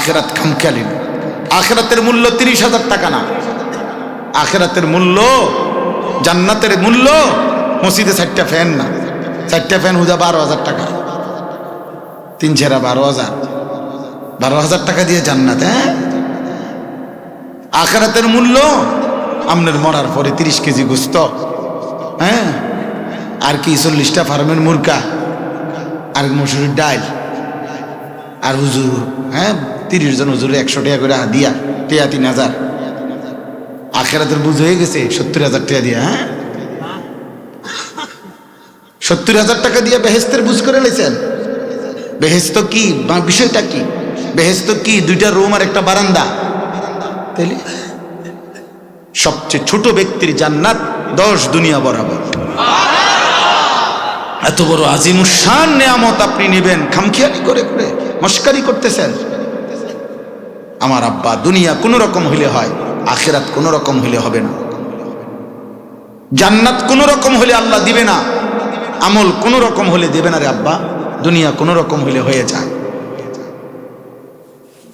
আখিরাত খামখেয়ালি না। আখিরাতের মূল্য 30,000 টাকা না, আখিরাতের মূল্য, জান্নাতের মূল্য মসজিদে 4টা ফ্যান না, 4টা ফ্যান হুদা 12,000 টাকা, 3 ছেড়া 12,000 টাকা দিয়ে জান্নাত। হ্যাঁ, আখিরাতের মূল্য আপনার মরার পরে 30 কেজি গোস্ত, হ্যাঁ, আর কি 40টা ফার্মের মুরগা, আর মসুরির ডাল, আর হুজুর, হ্যাঁ 30 জন হুজুর 100 টাকা করে দিয়া, 3,000। আখিরাতের বুঝ হয়ে গেছে 70,000 টাকা দিয়া। হ্যাঁ, 70,000 টাকা দিয়ে বেহেস্তের বুঝ করে লেছেন। বেহেস্ত কি, বিষয়টা কি? বেহেস্ত কি? 2টা রুম আর একটা বারান্দা। তাইলে সবচেয়ে ছোট ব্যক্তির জান্নাত 10 দুনিয়া বরাবর। এত বড় আজিমুশান নেয়ামত আপনি নেবেন, খামখেয়ালি করে করে মস্কারি করতেছেন। আমার আব্বা, দুনিয়া কোন রকম হইলে হয়, আখিরাত কোন রকম হইলে হবে না। জান্নাত কোন রকম হইলে আল্লাহ দিবে না, আমল কোন রকম হলে দেবে না রে আব্বা। দুনিয়া কোন রকম হইলে হয়ে যায়।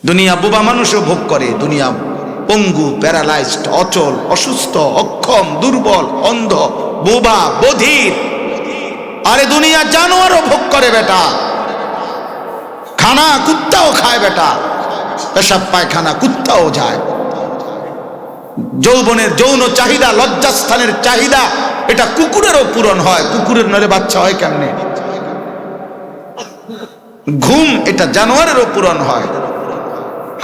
দুনিয়া বোবা মানুষও ভোগ করে, দুনিয়া পঙ্গু, প্যারালাইজড, অচল, অসুস্থ, অক্ষম, দুর্বল, অন্ধ, বোবা, বধির। আরে দুনিয়া জানোয়ারও ভোগ করে বেটা, খানা কুত্তাও খায় বেটা, পেশাব পায়খানা কুত্তাও যায়। যৌবনের যৌন চাহিদা, লজ্জাস্থানের চাহিদা, এটা কুকুরেরও পূরণ হয়। কুকুরের নরে বাচ্চা হয় কেমনে? ঘুম, এটা জানোয়ারেরও পূরণ হয়।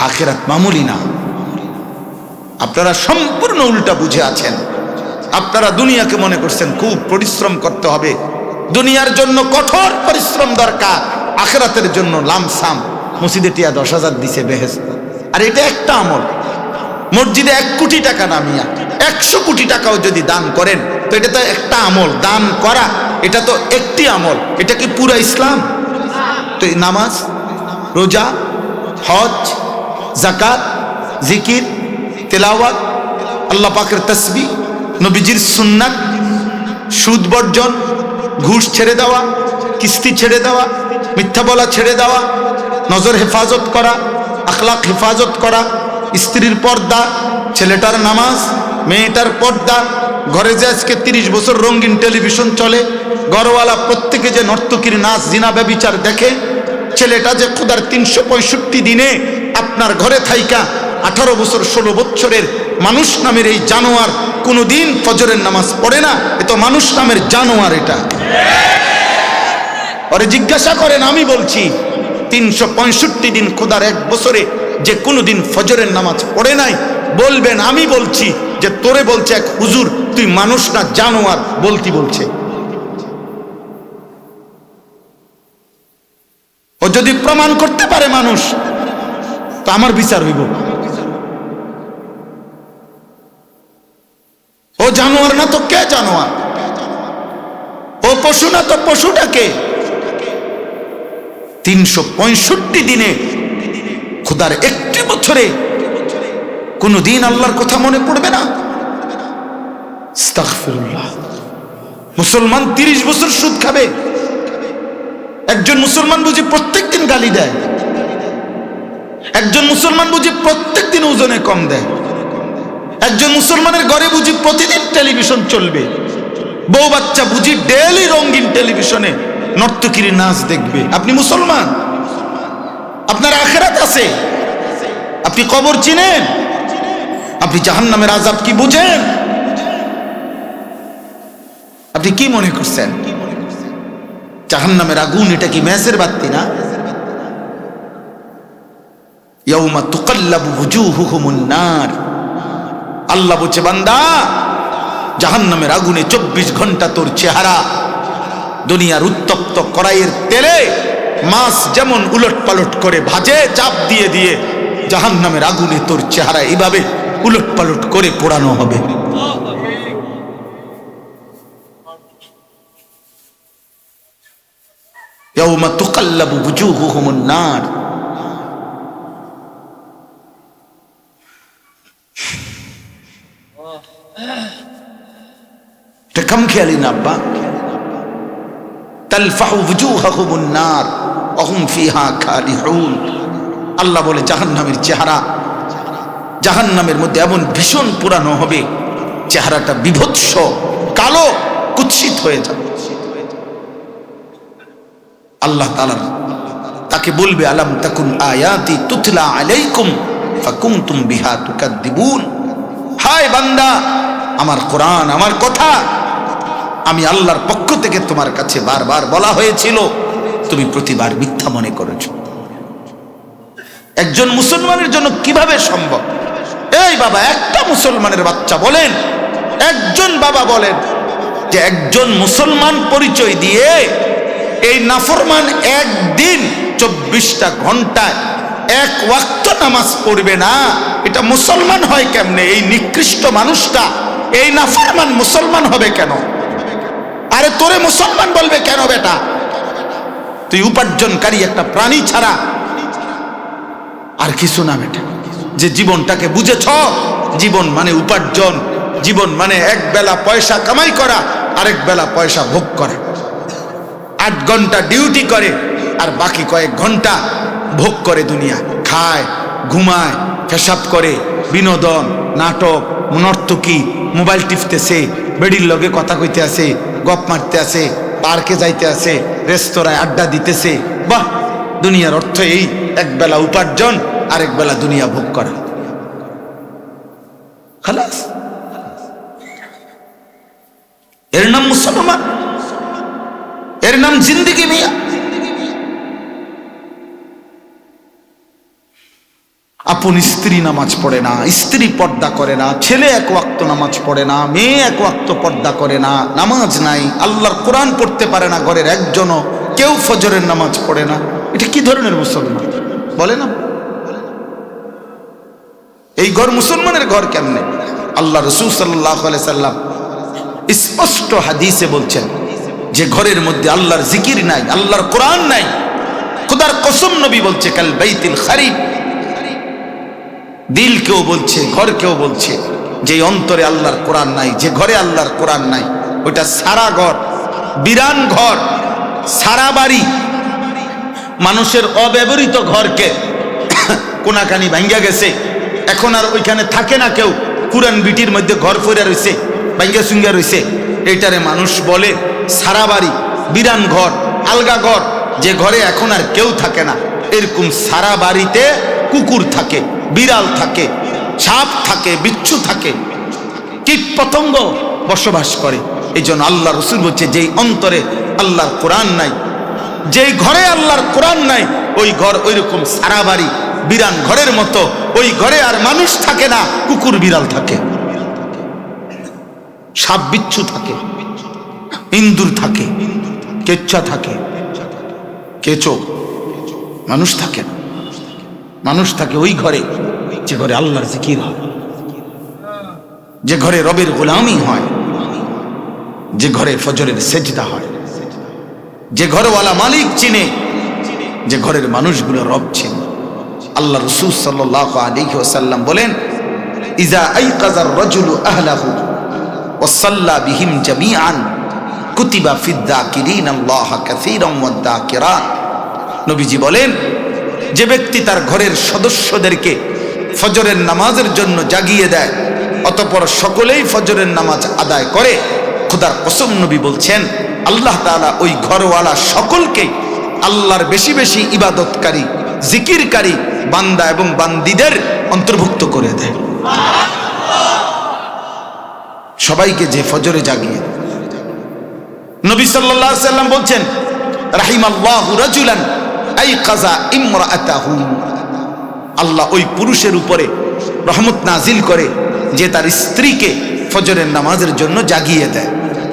আখিরাত মামুলি না। আপনারা সম্পূর্ণ উল্টা বুঝে আছেন। আপনারা দুনিয়াকে মনে করছেন খুব পরিশ্রম করতে হবে, দুনিয়ার জন্য কঠোর পরিশ্রম দরকার, আখিরাতের জন্য লামসাম। মসজিদে টিয়া 10,000 দিছে বেহেশত, আর এটা একটা আমল। মসজিদে 1 কোটি টাকা নামিয়া 100 কোটি টাকাও যদি দান করেন তো এটা তো একটা আমল। দান করা এটা তো একটি আমল। এটা কি পুরা ইসলাম? তো নামাজ, রোজা, হজ, যাকাত, জিকির, তেলাওয়াত, আল্লাহ পাকের তাসবিহ, নবীজির সুন্নাত, সুদ বর্জন, ঘুষ ছেড়ে দেওয়া, কিস্তি ছেড়ে দেওয়া, মিথ্যা বলা ছেড়ে দেওয়া, নজর হেফাজত করা, আখলাক হেফাজত করা, স্ত্রীর পর্দা, ছেলেটার নামাজ, মেয়েটার পর্দা। ঘরে যে আজকে 30 বছর রঙিন টেলিভিশন চলে, ঘরওয়ালা প্রত্যেকে যে নর্তকীর নাচ, জিনা, ব্যভিচার দেখে, ছেলেটা যে খোদার 365 দিনে আপনার ঘরে থাইকা 18 বছর 16 বছরের মানুষ নামের এই জানোয়ার কোনোদিন ফজরের নামাজ পড়ে না, এ তো মানুষ নামের জানোয়ার। এটা ওরে জিজ্ঞাসা করেন, আমি বলছি 365 দিন খোদার 1 বছরে যে কোনোদিন ফজরের নামাজ পড়ে নাই, বলবেন আমি বলছি যে তোরে বলছে এক হুজুর তুই মানুষ না জানোয়ার, বলছে। ও যদি প্রমাণ করতে পারে মানুষ, তো আমার বিচার হইব। ও জানোয়ার না তো কে জানোয়ার? ও পশু না তো পশুটাকে? 365 দিনে খোদার 1টি বছরে কোনদিন আল্লাহর কথা মনে পড়বে না? আস্তাগফিরুল্লাহ। মুসলমান 30 বছর সুদ খাবে? একজন মুসলমান বুঝি প্রত্যেকদিন গালি দেয়? একজন মুসলমান বুঝি প্রত্যেকদিন ওজনে কম দেয়? একজন মুসলমানের ঘরে বুঝি প্রতিদিন টেলিভিশন চলবে? বউ বাচ্চা বুঝি ডেইলি রঙিন টেলিভিশনে নর্তকীর নাচ দেখবে? আপনি মুসলমান? আপনার আখিরাত আছে? আপনি কবর চিনেন? আপনি জাহান্নামের আযাব কি বুঝেন? আপনি কি মনে করছেন জাহান্নামের আগুন এটা কি মেসের বাতি না? ইয়াউমা তুকাল্লাবু ওয়ুজুহুহুমুন নার। আল্লাহ বলছে, বান্দা জাহান্নামের আগুনে 24 ঘন্টা তোর চেহারা। দুনিয়ার উত্তপ্ত কড়াইয়ের তেলে মাছ যেমন উলট পালট করে ভাজে চাপ দিয়ে দিয়ে, জাহান্নামের আগুনে তোর চেহারা এইভাবে উলট পালট করে পোড়ানো হবে। ইয়াউমা তুকাল্লাবু ওয়ুজুহুহুমুন নার। এটা খামখেয়ালি না আব্বা? তালফাহু ওয়ুজুহুহুমুন নার ওয়া হুম ফিহা খালিহুন। আল্লাহ বলে জাহান্নামের চেহারা, জাহান্নামের মধ্যে এমন ভীষণ পুরানো হবে, চেহারাটা বিভৎস কালো কুৎসিত হয়ে যাবে। আল্লাহ তাআলা তাকে বলবে আলাম তাকুন আয়াতি তুতলা আলাইকুম ফাকুনতুম বিহা তুকাদ্দিবুন। হায় বান্দা, আমার কোরআন, আমার কথা আমি আল্লাহর পক্ষ থেকে তোমার কাছে বারবার বলা হয়েছিল, তুমি প্রতিবার মিথ্যা মনে করেছ। একজন মুসলমানের জন্য কিভাবে সম্ভব? এই বাবা, একটা মুসলমানের বাচ্চা বলেন, একজন বাবা বলেন যে একজন মুসলমান পরিচয় দিয়ে এই নাফরমান একদিন 24টা ঘন্টায় এক ওয়াক্ত নামাজ পড়বে না, এটা মুসলমান হয় কেমনে? এই নিকৃষ্ট মানুষটা, এই নাফরমান মুসলমান হবে কেন? আরে তোরে মুসলমান বলবে কেন বেটা? তুই উপার্জনকারী একটা প্রাণী ছাড়া আর কিছু না বেটা। যে জীবনটাকে বুঝেছ, জীবন মানে উপার্জন, জীবন মানে এক বেলা পয়সা কামাই করা, আরেক বেলা পয়সা ভোগ করা। 8 ঘন্টা ডিউটি করে আর বাকি কয়েক ঘন্টা ভোগ করে দুনিয়া, খায়, ঘুমায়, পেশাব করে, বিনোদন, নাটক, নর্তকী, মোবাইল টিপতেছে, বেডির লগে কথা কইতে আছে, গপ মারতে আছে, পার্কে যাইতে আছে, রেস্তোরাঁয় আড্ডা দিতেছে। বাহ, দুনিয়ার অর্থ এই এক বেলা উপার্জন, আরেক বেলা দুনিয়া ভোগ করা। খালাস, এর নাম মুসলমান, এর নাম জিন্দেগি মিয়া। আপন স্ত্রী নামাজ পড়ে না, স্ত্রী পর্দা করে না, ছেলে এক ওয়াক্ত নামাজ পড়ে না, মেয়ে এক ওয়াক্ত পর্দা করে না, নামাজ নাই, আল্লাহর কোরআন পড়তে পারে না ঘরের একজনও, কেউ ফজরের নামাজ পড়ে না। এটা কি ধরনের মুসলমান বলে না? এই ঘর মুসলমানের ঘর কেমনে? আল্লাহ রাসূল সাল্লাল্লাহু আলাইহি সাল্লাম স্পষ্ট হাদিসে বলছেন যে ঘরের মধ্যে আল্লাহর জিকির নাই, আল্লাহর কোরআন নাই, খোদার কসম নবী বলছে কাল বাইতুল খারিব। দিল কেউ বলছে, ঘর কেউ বলছে, যে অন্তরে আল্লাহর কোরআন নাই, যে ঘরে আল্লাহর কোরআন নাই, ওইটা সারা ঘর, বিরান ঘর, সারা বাড়ি। মানুষের অব্যবহৃত ঘরকে কোনাকানি ভাঙ্গা গেছে, এখন আর ওইখানে থাকে না কেউ, পুরান বিটির মধ্যে ঘর ফেরা রয়েছে, ভাঙ্গা সুঙ্গা রয়েছে, এইটারে মানুষ বলে সারা বাড়ি, বিরান ঘর, আলগা ঘর, যে ঘরে এখন আর কেউ থাকে না। এরকম সারা বাড়িতে কুকুর থাকে, বিড়াল থাকে, সাপ থাকে, বিচ্ছু থাকে, কীট পতঙ্গ বসবাস করে। এই জন্য আল্লাহ রাসূল বলছে যেই অন্তরে আল্লাহর কোরআন নাই, যেই ঘরে আল্লাহর কোরআন নাই, ওই ঘর ওইরকম সারা বাড়ি বিরান ঘরের মতো। ওই ঘরে আর মানুষ থাকে না, কুকুর বিড়াল থাকে, সাপ বিচ্ছু থাকে, ইন্দুর থাকে, কেচ্চা থাকে, কেঁচো, মানুষ থাকে না। মানুষ থাকে ওই ঘরে যে ঘরে আল্লাহর জিকির হয়, যে ঘরে রবের গোলামি হয়, যে ঘরে ফজরের সেজদা হয়, যে ঘরওয়ালা মালিক চিনে, যে ঘরের মানুষগুলো রব চিনে। আল্লাহ রাসূল সাল্লাল্লাহু আলাইহি ওয়াসাল্লাম বলেন ইজা আইকাযার রাজুলু আহলাহু ওয়া সাল্লা বিহিম জামিআন কুতিবা ফিদ যাকিরিনাল্লাহা কাসীরান ওয়াদ যাকিরাত। নবীজি বলেন যে ব্যক্তি তার ঘরের সদস্যদেরকে ফজরের নামাজের জন্য জাগিয়ে দেয়, অতঃপর সকলেই ফজরের নামাজ আদায় করে, খোদার কসম নবী বলছেন আল্লাহ তাআলা ওই ঘরওয়ালা সকলকে আল্লাহর বেশি বেশি ইবাদতকারী, জিকিরকারী বান্দা এবং বান্দীদের অন্তর্ভুক্ত করে দেয়। সবাইকে যে ফজরে জাগিয়ে। নবী সাল্লাল্লাহু আলাইহি সাল্লাম বলছেন রাহিমাল্লাহু রাজুলান আইকাযা ইমরাআতাহু। আল্লাহ ওই পুরুষের উপরে রহমত নাজিল করে যে তার স্ত্রীকে ফজরের নামাজের জন্য জাগিয়ে দেয়।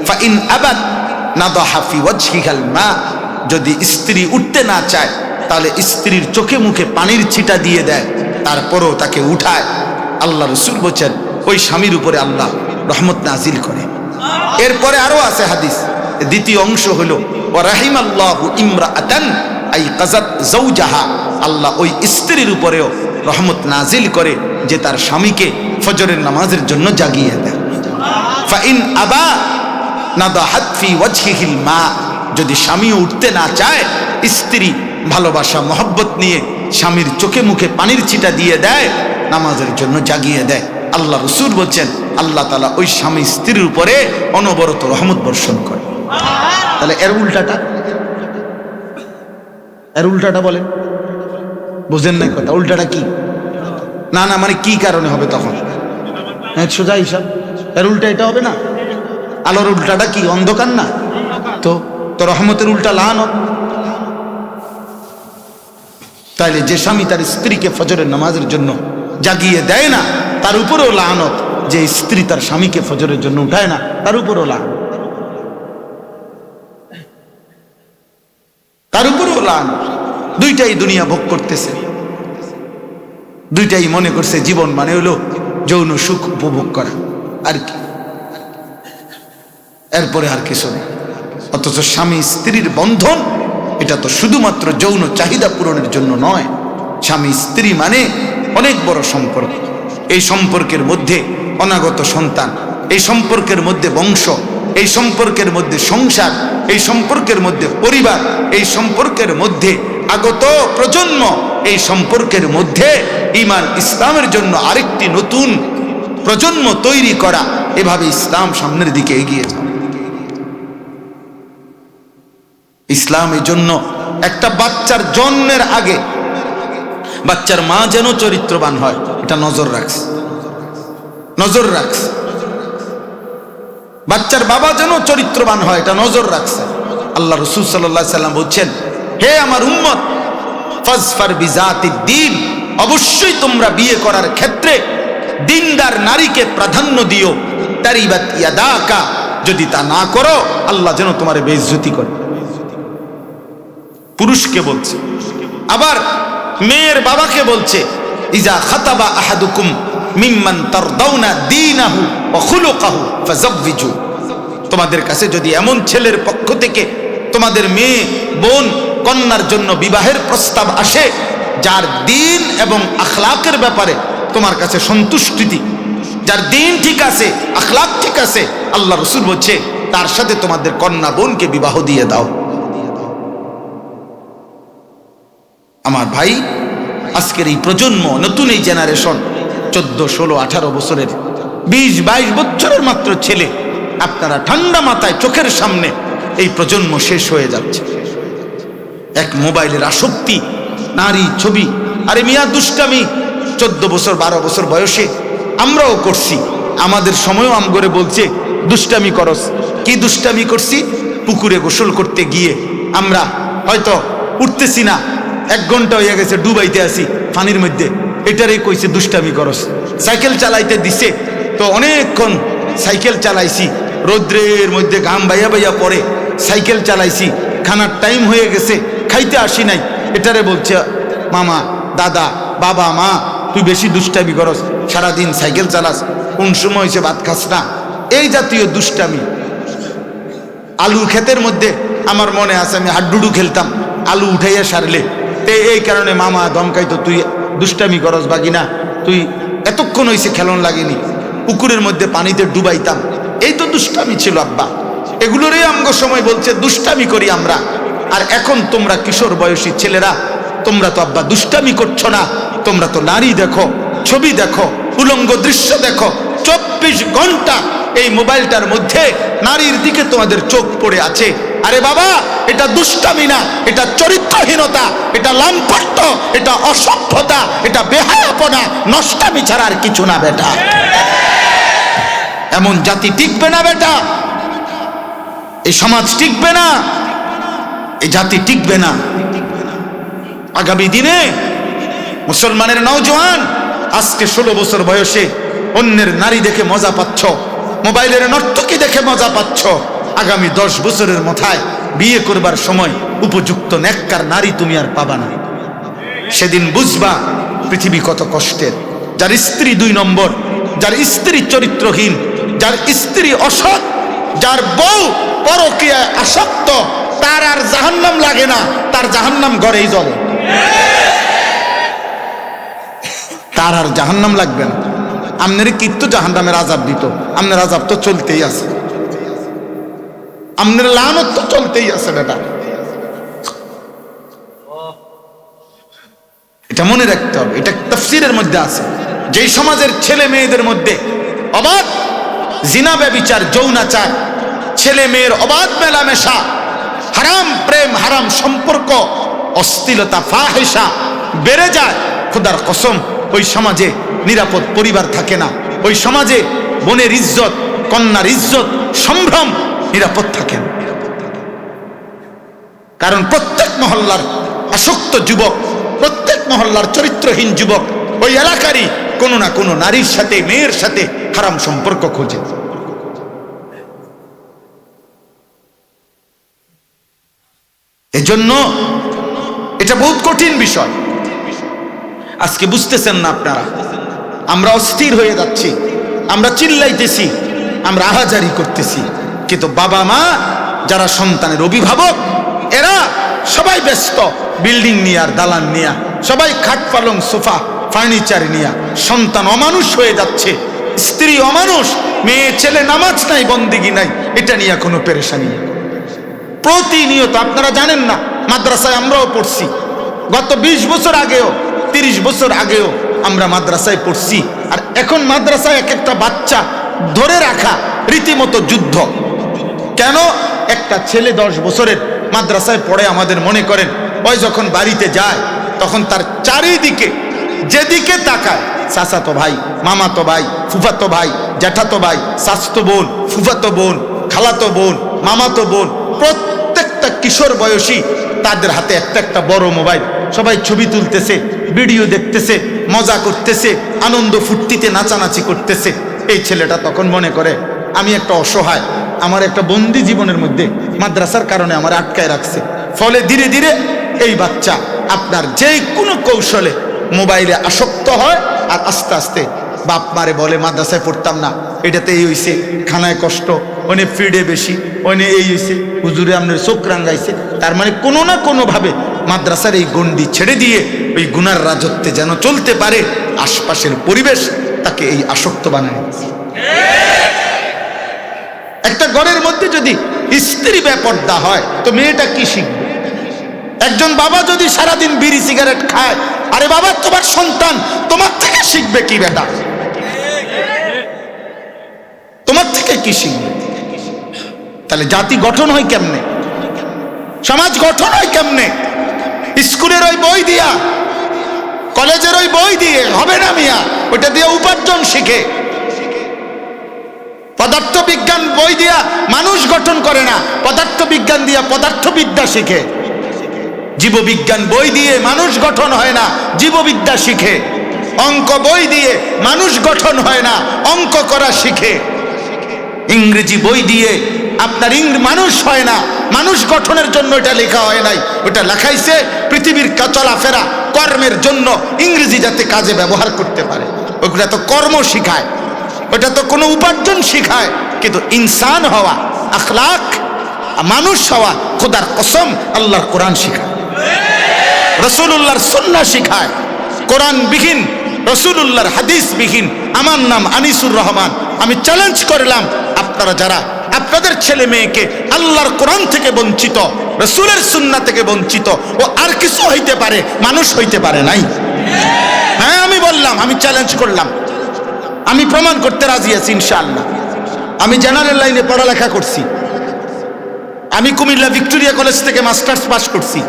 ফাইন আবাদ নাদাহা ফি ওয়াজহিহাল মা। যদি স্ত্রী উঠতে না চায় তাহলে স্ত্রীর চোখে মুখে পানির ছিটা দিয়ে দেয়, তারপরও তাকে উঠায়। আল্লাহ রাসূল বলেন ওই স্বামীর উপরে আল্লাহ রহমত নাজিল করে। এরপরে আরো আছে হাদিস, দ্বিতীয় অংশ হলো ওয়া রাহিমাল্লাহু ইমরাআতান আইকাযাত যাওজাহা। আল্লাহ ওই স্ত্রীর উপরেও রহমত নাজিল করে যে তার স্বামীকে ফজরের নামাজের জন্য জাগিয়ে দেয়। ফাইন আবা নাদাহাত ফি ওয়াজহিহিল মা। যদি স্বামী উঠতে না চায়, স্ত্রী ভালোবাসা মহব্বত নিয়ে স্বামীর চোখে মুখে পানির ছিটা দিয়ে দেয়, নামাজের জন্য জাগিয়ে দেয়। আল্লাহ রাসূল বলছেন আল্লাহ তাআলা ওই স্বামী স্ত্রীর উপরে অনবরত রহমত বর্ষণ করে। তাহলে এর উল্টাটা বলেন, বুঝেন না কথা? উল্টাটা কি? না না মানে কি কারণে হবে তখন? হ্যাঁ, সোজা হিসাব। এর উল্টা এটা হবে না? আলোর উল্টাটা কি? অন্ধকার না? তো রহমতের উল্টা লানত। তাইলে যে স্বামী তার স্ত্রীকে ফজরের নামাজের জন্য জাগিয়ে দেয় না, তার উপরেও লানত। যে স্ত্রী তার স্বামীকে ফজরের জন্য উঠায় না, তার উপরেও লানত, তার উপরেও লানত। দুইটাই দুনিয়া ভোগ করতেছে, দুইটাই মনে করছে জীবন মানে হলো যৌন সুখ উপভোগ করা, আর কি, এরপরে আর কিছু নেই। অথচ স্বামী স্ত্রীর বন্ধন এটা তো শুধুমাত্র যৌন চাহিদা পূরণের জন্য নয়। স্বামী স্ত্রী মানে অনেক বড় সম্পর্ক। এই সম্পর্কের মধ্যে অনাগত সন্তান, এই সম্পর্কের মধ্যে বংশ, এই সম্পর্কের মধ্যে সংসার, এই সম্পর্কের মধ্যে পরিবার, এই সম্পর্কের মধ্যে আগত প্রজন্ম, এই সম্পর্কের মধ্যে ঈমান ইসলামের জন্য আরেকটি নতুন প্রজন্ম তৈরি করা। এভাবে ইসলাম সামনের দিকে এগিয়ে যাবে। ইসলামের জন্য একটা বাচ্চার জন্মের আগে বাচ্চার মা যেন চরিত্রবান হয়, এটা নজর রাখছে। বাচ্চার বাবা যেন চরিত্রবান হয়, এটা নজর রাখছে। আল্লাহ রাসূল সাল্লাল্লাহু আলাইহি সাল্লাম বলছেন, হে আমার উম্মত, ফাজফার বিজাতিদ দ্বীন, অবশ্যই তোমরা বিয়ে করার ক্ষেত্রে দিনদার নারীকে প্রাধান্য দিও। তারিবাত ইয়াদাকা, যদি তা না করো আল্লাহ যেন তোমার বেইজ্জতি করে। পুরুষকে বলছে। আবার মেয়ের বাবাকে বলছে, ইজা খাতাবা আহাদুকুম মিম্মান তারদাউনা দীনাহু ওয়া খুলুকাহু ফাযাওবিজু। তোমাদের কাছে যদি এমন ছেলের পক্ষ থেকে তোমাদের মেয়ে বোন কন্যার জন্য বিবাহের প্রস্তাব আসে, যার দ্বীন এবং আখলাকের ব্যাপারে তোমার কাছে সন্তুষ্টি, যার দ্বীন ঠিক আছে, আখলাক ঠিক আছে, আল্লাহ রাসূল বলছে তার সাথে তোমাদের কন্যা বোনকে বিবাহ দিয়ে দাও। আমার ভাই, আজকের এই প্রজন্ম, নতুন এই জেনারেশন, 14, 16, 18 বছরের, 20, 22 বছরের মাত্র ছেলে, আপনারা ঠান্ডা মাথায় চোখের সামনে এই প্রজন্ম শেষ হয়ে যাচ্ছে। এক মোবাইলের আসক্তি, নারী ছবি, আরে মিয়া দুষ্টামি। 14 বছর 12 বছর বয়সে আমরাও করছি, আমাদের সময়ও আমগরে বলছে দুষ্টামি করস। কি দুষ্টামি করছি? পুকুরে গোসল করতে গিয়ে আমরা হয়তো উঠতেছি না, 1 ঘন্টা হয়ে গেছে, ডুবাইতে আসি পানির মধ্যে, এটারই কইছে দুষ্টামি করস। সাইকেল চালাইতে দিছে তো অনেকক্ষণ সাইকেল চালাইছি, রৌদ্রের মধ্যে ঘাম বাইয়া বাইয়া পড়ে সাইকেল চালাইছি, খানার টাইম হয়ে গেছে, খাইতে আসি নাই, এটারে বলছে মামা, দাদা, বাবা, মা, তুই বেশি দুষ্টামি করস, সারাদিন সাইকেল চালাস, কোন সময় হয়েছে ভাত খাস না, এই জাতীয় দুষ্টামি। আলু ক্ষেতের মধ্যে আমার মনে আছে আমি হাড্ডুডু খেলতাম, আলু উঠাইয়া সারলে এই কারণে মামা ধমকাইতো, তুই দুষ্টামি করস বাগিনা, তুই এতক্ষণ হয়েছে খেলন লাগেনি, পুকুরের মধ্যে পানিতে ডুবাইতাম, এই তো দুষ্টামি ছিল আব্বা। এগুলোরই আমগো সময় বলছে দুষ্টামি করি আমরা। আর এখন তোমরা কিশোর বয়সী ছেলেরা, তোমরা তো আব্বা দুষ্টামি করছো না, তোমরা তো নারী দেখো, ছবি দেখো, উলঙ্গ দৃশ্য দেখো, 24 ঘন্টা এই মোবাইলটার মধ্যে নারীর দিকে তোমাদের চোখ পড়ে আছে। আরে বাবা, এটা দুষ্টামি না, এটা চরিত্রহীনতা, এটা লাম্পট্য, এটা অসভ্যতা, এটা বেহায়াপনা, নষ্টামি ছাড়া আর কিছু না বেটা। এমন জাতি টিকবে না বেটা, এই সমাজ টিকবে না, এই জাতি টিকবে না। আগামী দিনে মুসলমানের নওজোয়ান, আজকে 16 বছর বয়সে অন্যের নারী দেখে মজা পাচ্ছ, মোবাইলের নর্তকী দেখে মজা পাচ্ছ, আগামী 10 বছরের মাথায় বিয়ে করবার সময় উপযুক্ত নেককার নারী তুমি আর পাবা না। সেদিন বুঝবা পৃথিবী কত কষ্টের। যার স্ত্রী 2 নম্বর, যার স্ত্রী চরিত্রহীন, যার স্ত্রী অসৎ, যার বউ পরকীয়ায় আসক্ত, তার আর জাহান্নাম লাগে না, তার জাহান্নাম ঘরেই জ্বলে, তার আর জাহান্নাম লাগবে না। আপনার কিন্তু জাহান্নামের আযাব দিত, আপনার আযাব তো চলতেই আছে, আপনার লানত তো চলতেই আছে বেটা। এটা মনে রাখতে হবে। এটা তাফসীরের মধ্যে আছে। যেই সমাজের ছেলে মেয়েদের মধ্যে অবাধ জিনা ব্যভিচার যৌনাচার, ছেলে মেয়ের অবাধ মেলামেশা, হারাম প্রেম হারাম সম্পর্ক, অশ্লীলতা ফাহিশা বেড়ে যায়, খোদার কসম ওই সমাজে নিরাপদ পরিবার থাকে না। ওই সমাজে বোনের ইজ্জত, কন্যার ইজ্জত, সম্ভ্রম নিরাপদ থাকে না। কারণ প্রত্যেক মহল্লার আসক্ত যুবক, প্রত্যেক মহল্লার চরিত্রহীন যুবক ওই এলাকারই কোনো না কোনো নারীর সাথে, মেয়ের সাথে হারাম সম্পর্ক খোঁজে। এজন্য এটা বহুত কঠিন বিষয়। আজকে বুঝতেছেন না আপনারা, আমরা অস্থির হয়ে যাচ্ছি, আমরা চিল্লাইতেছি, আমরা আহাজারি করতেছি, কিন্তু বাবা মা যারা সন্তানের অভিভাবক এরা সবাই ব্যস্ত বিল্ডিং নিয়ে আর দালান নিয়ে, সবাই খাট পালং সোফা ফার্নিচার নিয়ে। সন্তান অমানুষ হয়ে যাচ্ছে, স্ত্রী অমানুষ, মেয়ে ছেলে নামাজ নাই বন্দেগী নাই, এটা নিয়ে কোনো পেরেশানি নেই। প্রতিনিয়ত আপনারা জানেন না, মাদ্রাসায় আমরাও পড়ছি, গত 20 বছর আগেও 30 বছর আগেও আমরা মাদ্রাসায় পড়ছি। আর এখন মাদ্রাসায় এক একটা বাচ্চা ধরে রাখা রীতিমতো যুদ্ধ। কেন? একটা ছেলে 10 বছরের মাদ্রাসায় পড়ে, আমাদের মনে করেন ওই যখন বাড়িতে যায় তখন তার চারিদিকে যেদিকে তাকায় চাচাতো ভাই, মামাতো ভাই, ফুফাতো ভাই, জ্যাঠাতো ভাই, চাচতো বোন, ফুফাতো বোন, খালাতো বোন, মামাতো বোন, প্রত্যেকটা কিশোর বয়সী তাদের হাতে একটা একটা বড় মোবাইল, সবাই ছবি তুলতেছে, ভিডিও দেখতেছে, মজা করতেছে, আনন্দ ফুর্তিতে নাচানাচি করতেছে। এই ছেলেটা তখন মনে করে আমি একটা অসহায়, আমার একটা বন্দি জীবনের মধ্যে মাদ্রাসার কারণে আমার আটকায় রাখছে। ফলে ধীরে ধীরে এই বাচ্চা আপনার যে কোনো কৌশলে মোবাইলে আসক্ত হয়, আর আস্তে আস্তে বাপ মারে বলে মাদ্রাসায় পড়তাম না, এটাতে এই হইছে, খানায় কষ্ট, ওনে ফিডে বেশি, ওনে এই হইছে, হুজুরে আপনার চোখ রাঙ্গাইছে। তার মানে কোনো না কোনোভাবে মাদ্রাসার এই গণ্ডি ছেড়ে দিয়ে ওই গুনার রাজত্বে যেন চলতে পারে, আশপাশের পরিবেশ তাকে এই আসক্ত বানায়। একটা ঘরের মধ্যে যদি স্ত্রী বেপর্দা হয় তো মেয়েটা কি শিখবে? একজন বাবা যদি সারাদিন বিড়ি সিগারেট খায়, আরে বাবা তোমার সন্তান তোমার থেকে শিখবে কি বেটা? তোমার থেকে কি শিখবে? তাহলে জাতি গঠন হয় কেমনে? সমাজ গঠন হয় কেমনে? স্কুলের ওই বই দিয়া, কলেজের ওই বই দিয়ে হবে না মিয়া, ওটা দিয়ে উপার্জন শিখে। পদার্থ বিজ্ঞান বই দিয়া মানুষ গঠন করে না, পদার্থ বিজ্ঞান দিয়া পদার্থবিদ্যা শিখে। জীববিজ্ঞান বই দিয়ে মানুষ গঠন হয় না, জীববিদ্যা শিখে। অঙ্ক বই দিয়ে মানুষ গঠন হয় না, অঙ্ক করা শিখে। ইংরেজি বই দিয়ে আপনার মানুষ হয় না, মানুষ গঠনের জন্য এটা লেখা হয় নাই, ওটা লেখাইছে পৃথিবীর চলাফেরা কর্মের জন্য, ইংরেজি যাতে কাজে ব্যবহার করতে পারে। ওটা তো কর্ম শিখায়, ওটা তো কোনো উপার্জন শিখায়, কিন্তু ইনসান হওয়া, আখলাক, মানুষ হওয়া খোদার কসম আল্লাহর কোরআন শিখায়, রাসূলুল্লাহর সুন্নাহ শিখায়। কোরআন বিহীন, রাসূলুল্লাহর হাদিস বিহীন আমার নাম আনিসুর রহমান। আমি চ্যালেঞ্জ করলাম, আপনারা যারা আপনাদের ছেলে মেয়েকে আল্লাহর কোরআন থেকে বঞ্চিত, রাসূলের সুন্নাহ থেকে বঞ্চিত, ও আর কিছু হইতে পারে, মানুষ হইতে পারে নাই। হ্যাঁ আমি বললাম, আমি চ্যালেঞ্জ করলাম, আমি প্রমাণ করতে রাজি আছি ইনশাআল্লাহ। আমি জেনারেল লাইনে পড়ালেখা করছি, আমি কুমিল্লা ভিক্টোরিয়া কলেজ থেকে মাস্টার্স পাস করছি,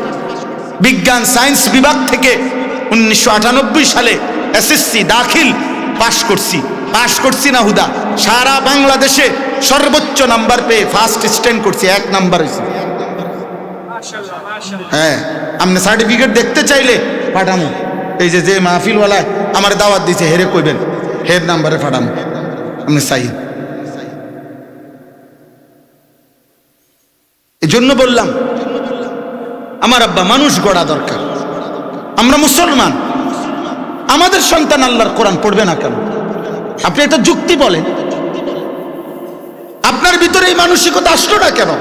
বিজ্ঞান সায়েন্স বিভাগ থেকে 1998 সালে এসএসসি দাখিল পাস করছি না হুদা, সারা বাংলাদেশে সর্বোচ্চ নাম্বার পেয়ে ফার্স্ট স্ট্যান্ড করছি, 1 নাম্বার হয়েছে। হ্যাঁ, আপনি সার্টিফিকেট দেখতে চাইলে পাঠামো, এই যে মাহফিলওয়ালা আমার দাওয়াত দিছে, হেরে কইবেন, হের নাম্বারে পাঠামো, আপনি চাই। এই জন্য বললাম আমার আব্বা মানুষ গড়া দরকার। আমরা মুসলমান, আমাদের সন্তান আল্লাহর কোরআন পড়বে না কেন? আপনি একটা যুক্তি বলেন, আপনার ভিতরে এই মানসিকতা আসলো না কেন?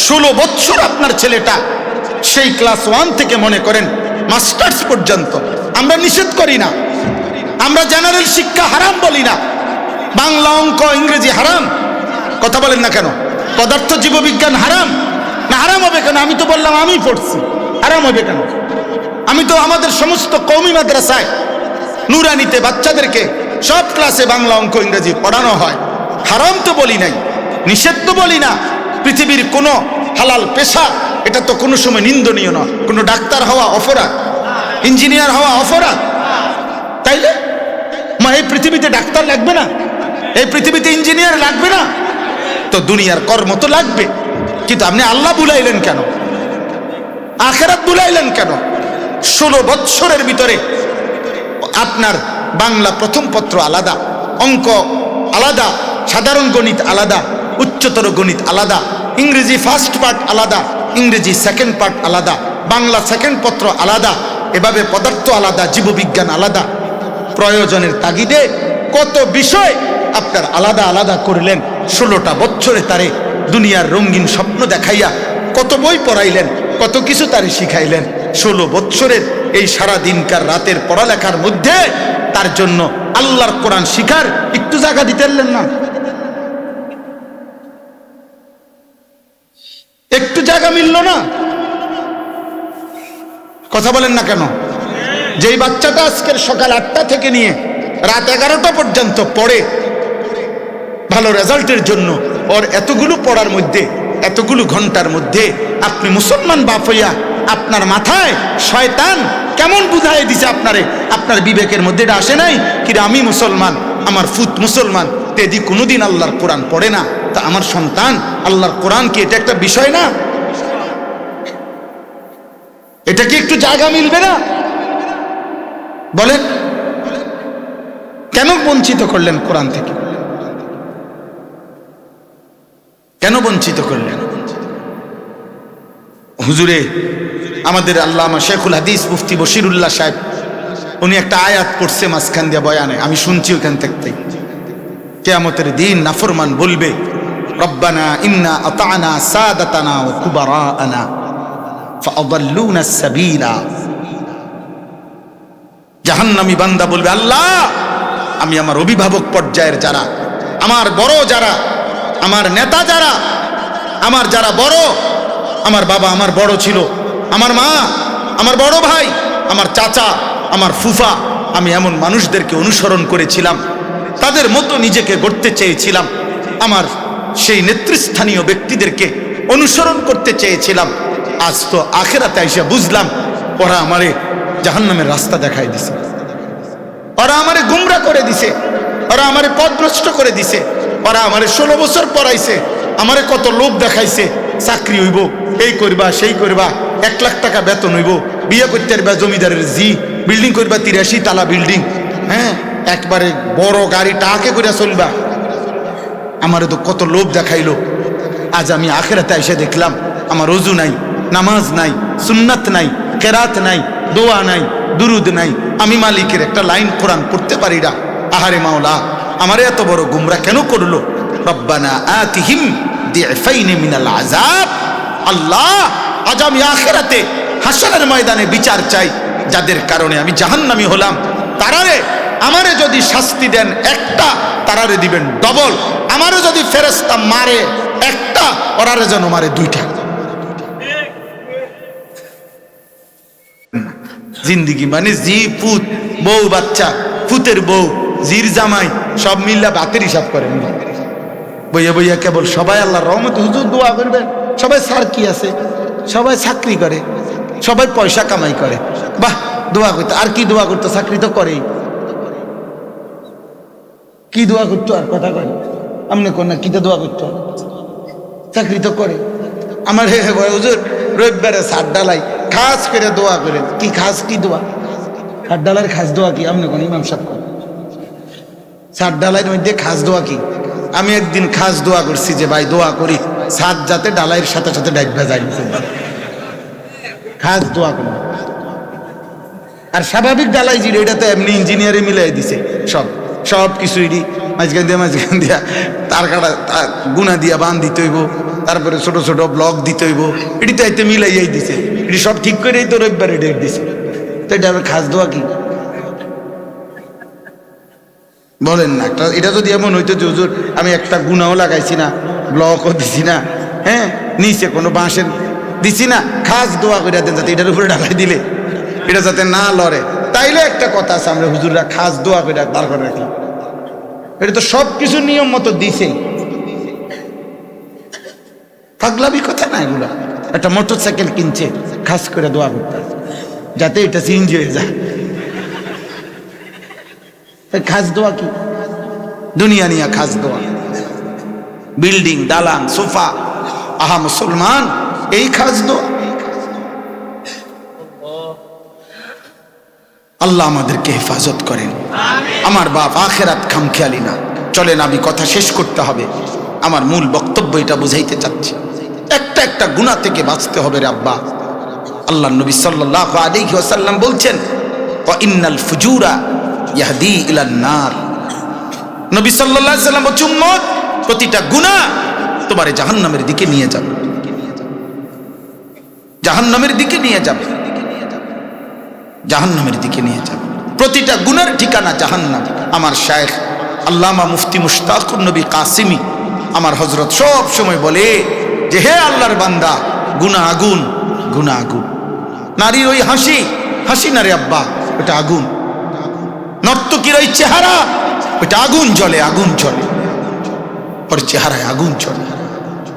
16 বছর আপনার ছেলেটা সেই ক্লাস 1 থেকে মনে করেন মাস্টার্স পর্যন্ত, আমরা নিষেধ করি না, আমরা জেনারেল শিক্ষা হারাম বলি না, বাংলা অঙ্ক ইংরেজি হারাম, কথা বলেন না কেন? পদার্থ জীববিজ্ঞান হারাম না? হারাম হবে কেন? আমি তো বললাম আমি পড়ছি, হারাম হবে কেন? আমি তো আমাদের সমস্ত কওমি মাদ্রাসায় নুরানিতে বাচ্চাদেরকে সব ক্লাসে বাংলা, অঙ্ক, ইংরেজি পড়ানো হয়। হারাম তো বলি নাই, নিষেধ তো বলি না। পৃথিবীর কোনো হালাল পেশা এটা তো কোনো সময় নিন্দনীয় নয়। কোনো ডাক্তার হওয়া অপরাধ, ইঞ্জিনিয়ার হওয়া অপরাধ, তাইলে এই পৃথিবীতে ডাক্তার লাগবে না? এই পৃথিবীতে ইঞ্জিনিয়ার লাগবে না? তো দুনিয়ার কর্ম তো লাগবে। কিন্তু আপনি আল্লাহ বুলাইলেন কেন? আখিরাত বুলাইলেন কেন? 16 বৎসরের ভিতরে আপনার বাংলা প্রথম পত্র আলাদা, অঙ্ক আলাদা, সাধারণ গণিত আলাদা, উচ্চতর গণিত আলাদা, ইংরেজি ফার্স্ট পার্ট আলাদা, ইংরেজি সেকেন্ড পার্ট আলাদা, বাংলা সেকেন্ড পত্র আলাদা, এভাবে পদার্থ আলাদা, জীববিজ্ঞান আলাদা। প্রয়োজনের তাগিদে কত বিষয় আপনার আলাদা আলাদা করলেন। 16টা বছরে তারে দুনিয়ার রঙিন স্বপ্ন দেখাইয়া কত বই পড়াইলেন, কত কিছু তারে শিখাইলেন। 16 বছরের এই সারা দিনকার রাতের পড়ালেখার মধ্যে তার জন্য আল্লাহর কোরআন শিখার একটু জায়গা দিতেলেন না? একটু জায়গা মিলল না? কথা বলেন না কেন? যেই বাচ্চাটা আজকের সকাল 8টা থেকে নিয়ে রাত 11টা পর্যন্ত পড়ে ভালো রেজাল্টের জন্য, ওর এতগুলো পড়ার মধ্যে, এতগুলো ঘন্টার মধ্যে আপনি মুসলমান বাপ হইয়া আপনার মাথায় শয়তান কেমন বুঝাই দিছে আপনারে? আপনার বিবেকের মধ্যে এটা আসে নাই কিরে আমি মুসলমান, আমার ফুত মুসলমান, তেদি কোনোদিন আল্লাহর কোরআন পড়ে না, তা আমার সন্তান আল্লাহর কোরআন কি এটা একটা বিষয় না? এটা কি একটু জায়গা মিলবে না? বলেন, কেন বঞ্চিত করলেন কোরআন থেকে? কেন বঞ্চিত করলেন? হুজুরে আমাদের আল্লামা শেখুল হাদিস মুফতি বশিরুল্লাহ সাহেব, উনি একটা আয়াত পড়ছে মাঝখান দিয়ে বয়ানে, আমি শুনছি ওখান থেকে। কিয়ামতের দিন নাফরমান বলবে, রব্বানা ইন্না আতানা সাদাতানা ওয়া কুবারানা ফাআদাল্লুনা সাবিলা। জাহান্নামী বান্দা বলবে, আল্লাহ আমি আমার অভিভাবক পর্যায়ের যারা, আমার বড় যারা, আমার নেতা যারা, আমার যারা বড়, আমার বাবা আমার বড় ছিল, আমার মা, আমার বড় ভাই, আমার চাচা, আমার ফুফা, আমি এমন মানুষদেরকে অনুসরণ করেছিলাম, তাদের মতো নিজেকে গড়তে চেয়েছিলাম, আমার সেই নেতৃস্থানীয় ব্যক্তিদেরকে অনুসরণ করতে চেয়েছিলাম। আজ তো আখিরাতে এসে বুঝলাম ওরা আমারে জাহান্নামের রাস্তা দেখাই দিছে, ওরা আমারে গুমরা করে দিছে, ওরা আমারে পথভ্রষ্ট করে দিছে, ওরা আমারে 16 বছর পড়াইছে, আমারে কত লোভ দেখাইছে, চাকরি হইব, এই করবা সেই করবা, 1 লাখ টাকা বেতন হইব, বিয়ে করতে পারবা জমিদারের জি, বিল্ডিং করবা 83 তালা বিল্ডিং, হ্যাঁ একবারে বড় গাড়ি টাকে করে চলবা, আমারে তো কত লোভ দেখাইলো। আজ আমি আখিরাতে এসে দেখলাম আমার ওযু নাই, নামাজ নাই, সুন্নাত নাই, কেরাত নাই, দোয়া নাই, দুরুদ নাই, আমি মালিকের একটা লাইন কোরআন পড়তে পারি না। আহারে মাওলা, আমারে এত বড় গুমরা কেন করলো? রব্বানা আতিহিম দিফাইন মিনাল আযাব। আল্লাহ আজ আমি আখিরাতে হাসরের ময়দানে বিচার চাই, যাদের কারণে আমি জাহান্নামী হলাম, তারারে আমারে যদি শাস্তি দেন একটা, তারারে দিবেন ডবল। আমারে যদি ফেরেশতা মারে একটা, ওরারে যেন মারে 2টা। জিন্দিগি মানে জি পুত, বউ বাচ্চা, পুতের বউ, জির জামাই সব মিল্লা বাতের হিসাব করেন, বইয়া বইয়া কেবল সবাই আল্লাহর রহমতে হুজুর দোয়া করবেন, সবাই স্যার কি আছে, সবাই চাকরি করে, সবাই পয়সা কামাই করে, বাহ দোয়া করতে, আর কি দোয়া করতো? চাকরি তো করেই, কি দোয়া করতো? আর কথা কয় আমনে কোন না, কিটা দোয়া করতো? চাকরি তো করে। আমার হে হুজুর রবিবারে সাত ডালাই খাস করে দোয়া করেন, কি খাস কি দোয়া? সাত ডালার খাস দোয়া কি? আমনে কোন ইমাম সাহেব কোন সাত ডালাইয়ের মধ্যে খাস দোয়া কি? আমি একদিন খাস দোয়া করছি যে ভাই দোয়া করি সাত যাতে ডালাইয়ের সাথে সাথে ডাইবা যায়, খাস দোয়া করি। আর স্বাভাবিক ডালাই জিরো, এটা তো এমনি ইঞ্জিনিয়ারে মিলাই দিছে সব কিছুই মাঝখান দিয়া তার কাটা গুনা দিয়া বান দিতে হইব, তারপরে ছোট ছোট ব্লক দিতে হইব, এটি তো এতে মিলাইয়াই দিছে, এটি সব ঠিক করেই তো রবিবারে ডেট দিছে। তো এটা খাস দোয়া কি বলেন না? এটা যদি এমন হইতো যে হুজুর আমি একটা গুনাও লাগাইছি না, ব্লকও দিছি না, হ্যাঁ নিচে কোনো বাঁশের দিছি না, খাস দোয়া করে দেন যাতে এটার উপরে ঢালাই দিলে এটা যাতে না লড়ে। তাইলে একটা কথা আছে, আমরা হুজুররা খাস দোয়া করে দাঁড় করে রাখি। এটা তো সব কিছু নিয়ম মতো দিছে, পাগলামি কথা না এগুলা। একটা মোটর সাইকেল কিনছে, খাস করে দোয়া করতে যাতে এটা সিএনজি হয়ে যায়। খাস দোয়া কি? দুনিয়া নিয়ে খাস দোয়া, বিল্ডিং, দালান, সোফা। আহা মুসলমান, এই খাস দোয়া? আল্লাহ আমাদেরকে হেফাজত করেন। আমার বাপ, আখেরাত খামখেয়ালি না। চলেন আমি কথা শেষ করতে হবে। আমার মূল বক্তব্য এটা বুঝাইতে চাচ্ছি, একটা একটা গুনাহ থেকে বাঁচতে হবে রে আব্বা। আল্লাহ নবী সাল্লাল্লাহু আলাইহি ওয়াসাল্লাম বলছেন, ওয়া ইন্নাল ফুজুরা ইয়াহদি ইলান নার। নবী সাল্লাল্লাহু আলাইহি ওয়াসাল্লাম বলছেন, উম্মত, প্রতিটা গুনাহ তোমারে জাহান্নামের দিকে নিয়ে যাবে, জাহান্নামের দিকে নিয়ে যাবে, জাহান্নামের দিকে নিয়ে যাবে। প্রতিটা গুনার ঠিকানা জাহান্নাম। আমার শায়েখ আল্লামা মুফতি মুশতাকুর নবী কাসিমি, আমার হযরত সব সময় বলে যে, হে আল্লাহর বান্দা, গুনাহ আগুন, গুনাহ আগুন। নারীর ওই হাসি, হাসি না রে আব্বা, ওটা আগুন। নর্তকীর ওই চেহারা, ওটা আগুন জ্বলে, আগুন জ্বলে, ওর চেহারায় আগুন জ্বলে।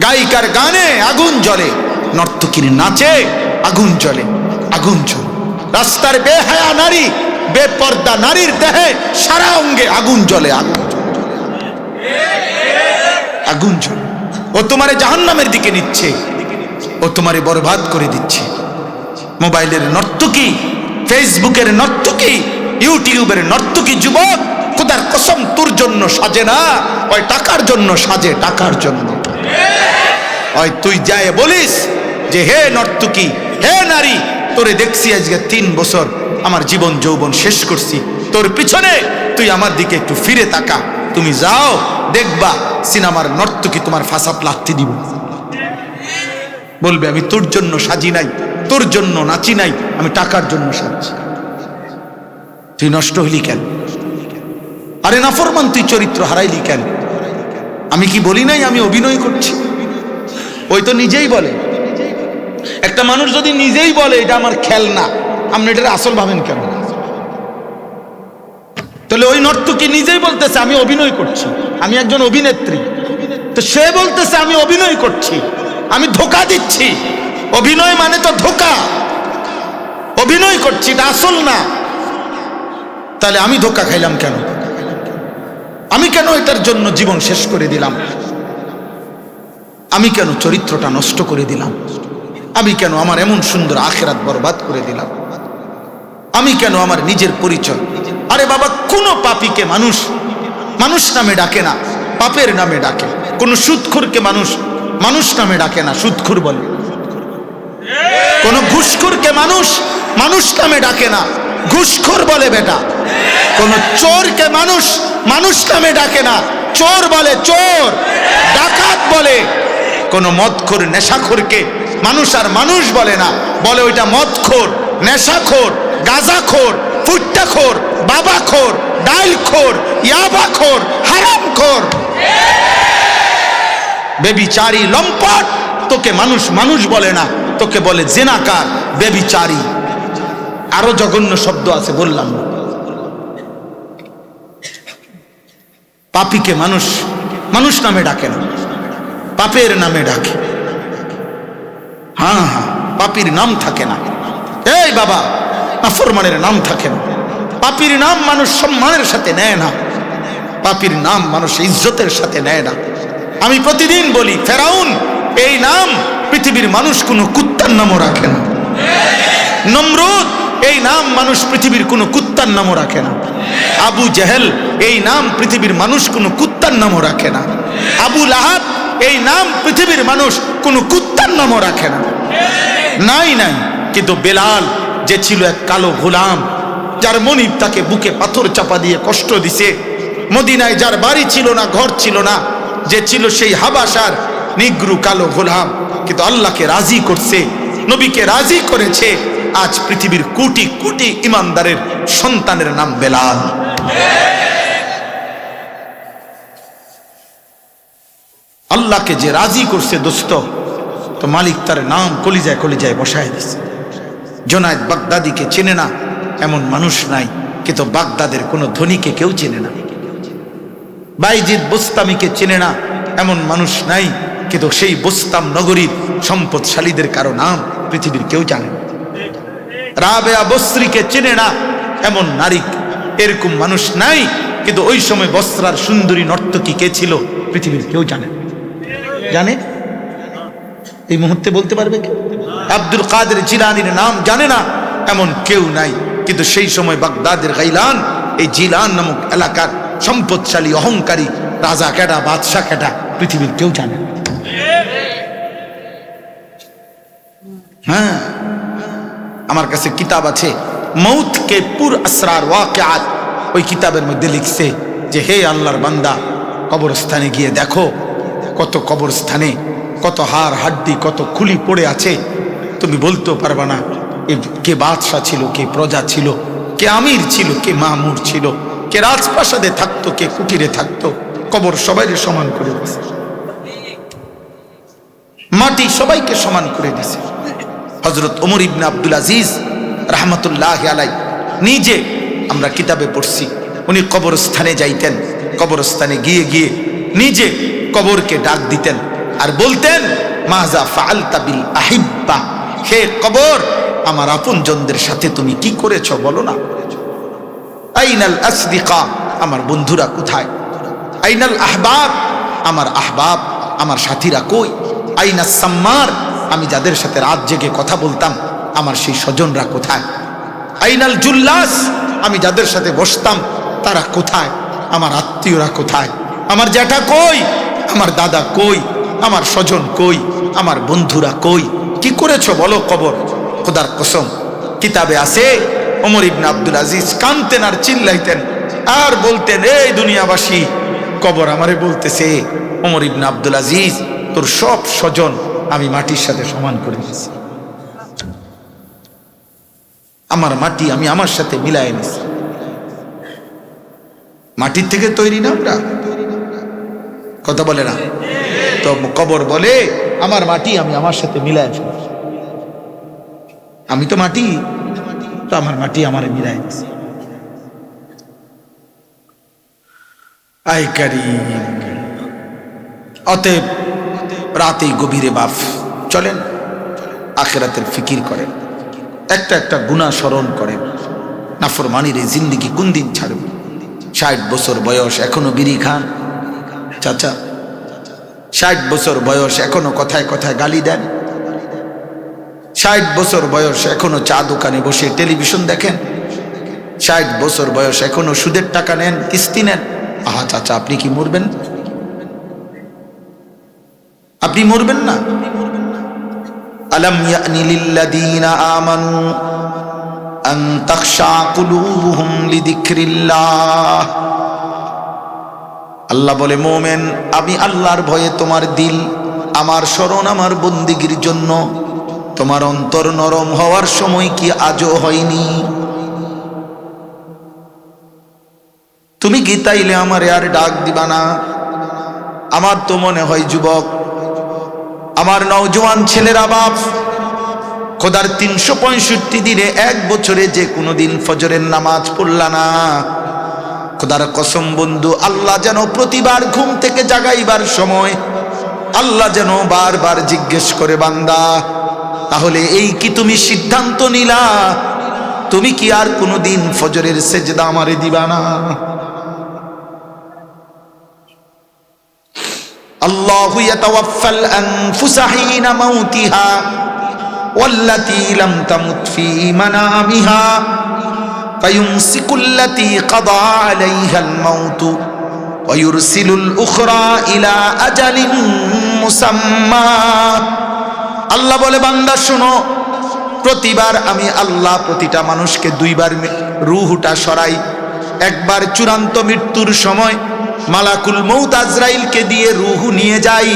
গায়িকার গানে আগুন জ্বলে, নর্তকীর নাচে আগুন জ্বলে, আগুন জ্বলে। রাস্তার বেহায়া নারী, বেপর্দা নারীর দেহে সারা অঙ্গে আগুন জ্বলে, আগুন আগুন জ্বলে। ও তোমারে জাহান্নামের দিকে নিচ্ছে, ও তোমারে বরবাদ করে দিচ্ছে। মোবাইলের নর্তকী, ফেসবুকের নর্তকী, ইউটিউবের নর্তকী যুবক, খোদার কসম তোর জন্য সাজে না, ওই টাকার জন্য সাজে, টাকার জন্য। ওই তুই যায় বলিস যে, হে নর্তকী, হে নারী, তোরে দেখছি আজকে 3 বছর, আমার জীবন যৌবন শেষ করছি, তোর পিছনে তুই আমার দিকে একটু ফিরে তাকা, তুমি যাও, দেখবা সিনেমার নর্তকী তোমার ফাঁসাত লাথি দিব। বলবে, আমি তোর জন্য সাজি নাই, তোর জন্য নাচি নাই, আমি টাকার জন্য সাজছি। তুই নষ্ট হইলি কেন? আরে নাফরমান, তুই চরিত্র হারাইলি কেন? আমি কি বলি নাই আমি অভিনয় করছি? ওই তো নিজেই বলে। একটা মানুষ যদি নিজেই বলে এটা আমার খেলনা, আপনি এটা আসল ভাবেন কেন? তাহলে ওই নর্তকী নিজেই বলতেছে আমি অভিনয় করছি, আমি একজন অভিনেত্রী, তো সে বলতেছে আমি অভিনয় করছি, আমি ধোঁকা দিচ্ছি। অভিনয় মানে তো ধোঁকা, অভিনয় করছি, এটা আসল না। তাহলে আমি ধোঁকা খাইলাম কেন? আমি কেন এটার জন্য জীবন শেষ করে দিলাম? আমি কেন চরিত্রটা নষ্ট করে দিলাম? আমি কেন আমার এমন সুন্দর আখিরাত বরবাদ করে দিলাম? আমি কেন আমার নিজের পরিচয়? আরে বাবা, কোন পাপীকে মানুষ মানুষ নামে ডাকে না, পাপের নামে ডাকে। কোন সুদখোরকে মানুষ মানুষ নামে ডাকে না, সুদখোর বলে। কোন ঘুষখোরকে মানুষ মানুষ নামে ডাকে না, ঘুষখোর বলে বেটা। কোন চোরকে মানুষ মানুষ নামে ডাকে না, চোর বলে, চোর, ডাকাত বলে। কোন মদখোর, নেশাখোরকে মানুষ আর মানুষ বলে না, বলে ওইটা মদখোর, নেশাখোর, গাঁজাখোর, ফুট্টাখোর, বাবাখোর, ডাইলখোর, ইয়াবাখোর, হারামখোর, বেবিচারী, লম্পট। তোকে মানুষ মানুষ বলে না, তোকে বলে জেনাকার, বেবিচারী। আরো জঘন্য শব্দ আছে, বললাম না। পাপীকে মানুষ মানুষ নামে ডাকে না, পাপের নামে ডাকে। হ্যাঁ হ্যাঁ, পাপীর নাম থাকে না। এই বাবা, নাফরমানের নাম থাকে না। পাপীর নাম মানুষ সম্মানের সাথে নেয় না, পাপীর নাম মানুষ ইজ্জতের সাথে নেয় না। আমি প্রতিদিন বলি, ফেরাউন এই নাম পৃথিবীর মানুষ কোনো কুত্তার নামও রাখে না। নমরুদ এই নাম মানুষ পৃথিবীর কোনো কুত্তার নামও রাখে না। আবু জেহেল এই নাম পৃথিবীর মানুষ কোনো কুত্তার নামও রাখে না। আবু লাহাব এই নাম পৃথিবীর মানুষ কোনো কুত্তার নামও রাখে না। নাই নাই, কিন্তু বেলাল যে ছিল এক কালো গোলাম, যার মনিব তাকে বুকে পাথর চাপা দিয়ে কষ্ট দিছে, মদিনায় যার বাড়ি ছিল না, ঘর ছিল না, যে ছিল সেই হাবাসার নিগ্রু কালো গোলাম, কিন্তু আল্লাহকে রাজি করছে, নবীকে রাজি করেছে। আজ পৃথিবীর কোটি কোটি ইমানদারের সন্তানের নাম বেলাল। আল্লাহকে যে রাজি করছে দোস্ত, তো মালিক তার নাম কলিজায় কলিজায় বসায় দিছে। জোনায়েদ বাগদাদিকে চেনে না এমন মানুষ নাই, কিন্তু বাগদাদের কোনো ধনীকে কেউ চেনে না। বাইজিদ বোস্তামিকে চেনে না এমন মানুষ নাই, কিন্তু সেই বোস্তাম নগরীর সম্পদশালীদের কারো নাম পৃথিবীর কেউ জানে না। রাবেয়া বসরিকে চেনে না এমন নারী, এরকম মানুষ নাই, কিন্তু ওই সময় বসরার সুন্দরী নর্তকী কে ছিল পৃথিবীর কেউ জানে না। জানে এই মুহূর্তে বলতে পারবে কেউ? আব্দুল কাদের জিলানীর নাম জানে না এমন কেউ নাই, কিন্তু সেই সময় বাগদাদের গাইলান, এই জিলান নামক এলাকার সম্পদশালী অহংকারী রাজা কেডা, বাদশাহ কেডা পৃথিবীর কেউ জানে না। হ্যাঁ, আমার কাছে কিতাব আছে মৌত কে পুর আসরার ওয়াকিআত, ওই কিতাবের মধ্যে লিখছে যে হে আল্লাহর বান্দা, কবরস্থানে গিয়ে দেখো কত কবরস্থানে কত হাড় হাড্ডি কত খুলি পড়ে আছে, তুমি বলতেও পারবা না কে বাদশাহ ছিল, কে প্রজা ছিল, কে আমির ছিল, কে মামুর ছিল, কে রাজপ্রাসাদে থাকতো, কে কুটিরে থাকতো। কবর সবাইকে সমান করে দিয়েছে, মাটি সবাইকে সমান করে দিয়েছে। হযরত ওমর ইবনে আব্দুল আজিজ রাহমাতুল্লাহি আলাইহি নিজে আমরা কিতাবে পড়ছি, উনি কবরস্থানে যাইতেন, কবরস্থানে গিয়ে গিয়ে নিজে কবরকে ডাক দিতেন আর বলতেন মাযা ফাআলতা বিল আহিব্বা, হে কবর আমার আপনজনদের সাথে তুমি কি করেছো বলো না। আইনাল আসদিকা, আমার বন্ধুরা কোথায়? আইনাল আহবাব, আমার আহবাব আমার সাথীরা কই? আইনাস সাম্মার, আমি যাদের সাথে রাত জেগে কথা বলতাম আমার সেই স্বজনরা কোথায়? আইনাল জুল্লাস, আমি যাদের সাথে বসতাম তারা কোথায়? আমার আত্মীয়রা কোথায়? আমার জ্যাঠা কই? আমার দাদা কই? আমার স্বজন কই? আমার বন্ধুরা কই? কি করেছো বলো কবর? খোদার কসম কিতাবে আছে ওমর ইবনে আব্দুল আজিজ কাঁদতেন আর চিল্লাইতেন আর বলতেন, এই দুনিয়াবাসী, কবর আমারে বলতেছে ওমর ইবনে আব্দুল আজিজ তোর সব স্বজন আমি মাটির সাথে সমান করে দিয়েছি, আমার মাটি আমি আমার সাথে মিলাই নিছি। মাটির থেকে তৈরি না আমরা, কথা বলে না তো? কবর বলে আমার মাটি আমি আমার সাথে মিলাই ফেলি, আমি তো মাটি, তো আমার মাটি আমারে মিলাই দিছে। আই কারীম, অতএব রাতে গভীরে বাপ চলেন, আখিরাতের ফিকির করেন, একটা একটা গুনাহ স্মরণ করেন, নাফরমানির এই জিন্দেগি কোন দিন ছাড়বে? 60 বছর বয়স এখনো বিড়ি খান চাচা, 60 বছর বয়স এখনো কথায় কথায় গালি দেন, 60 বছর বয়স এখনো চা দোকানে বসে টেলিভিশন দেখেন, 60 বছর বয়স এখনো সুদের টাকা নেন, কিস্তি নেন। আহা চাচা, আপনি কি মরবেন? আপনি মরবেন না? আলাম ইয়ানি লিল্লাযীনা আমানু আন তাখশা কুলুবুহুম লিযিকরিল্লাহ, আল্লাহ বলে মোমেন আমি আল্লাহর ভয়ে তোমার দিল, আমার স্মরণ, আমার বন্দিগির জন্য তোমার অন্তর নরম হওয়ার সময় কি আজও হয়নি? তুমি কি তাইলে আমারে আর ডাক দিবা না? আমার তো মনে হয় যুবক, আমার নওজোয়ান ছেলেরা বাপ, খোদার 365 দিনে এক বছরে যে কোনো দিন ফজরের নামাজ পড়লা না, খোদার কসম বন্ধু, আল্লাহ যেন প্রতিবার ঘুম থেকে জাগাইবার সময় আল্লাহ যেন বারবার জিজ্ঞেস করে, বান্দা তাহলে এই কি তুমি সিদ্ধান্ত নিলা, তুমি কি আর কোনোদিন ফজরের সেজদা আমারে দিবা না? আল্লাহু ইয়াতাওয়াফাল আনফুসা হিনা মাউতিহা ওয়াল্লাতী লাম তামুত ফী মানামিহা ফায়ুমসিকুল্লাতী কাদা আলাইহাল মাউত ওয়া ইউরসিলুল উখরা ইলা আজালিন মুসাম্মা। আল্লাহ বলে, বান্দা শোনো, প্রতিবার আমি আল্লাহ প্রতিটা মানুষকে দুইবার রূহটা সরাই। একবার চূড়ান্ত মৃত্যুর সময় মালাকুল মউত আজরাইলকে দিয়ে রূহ নিয়ে যাই।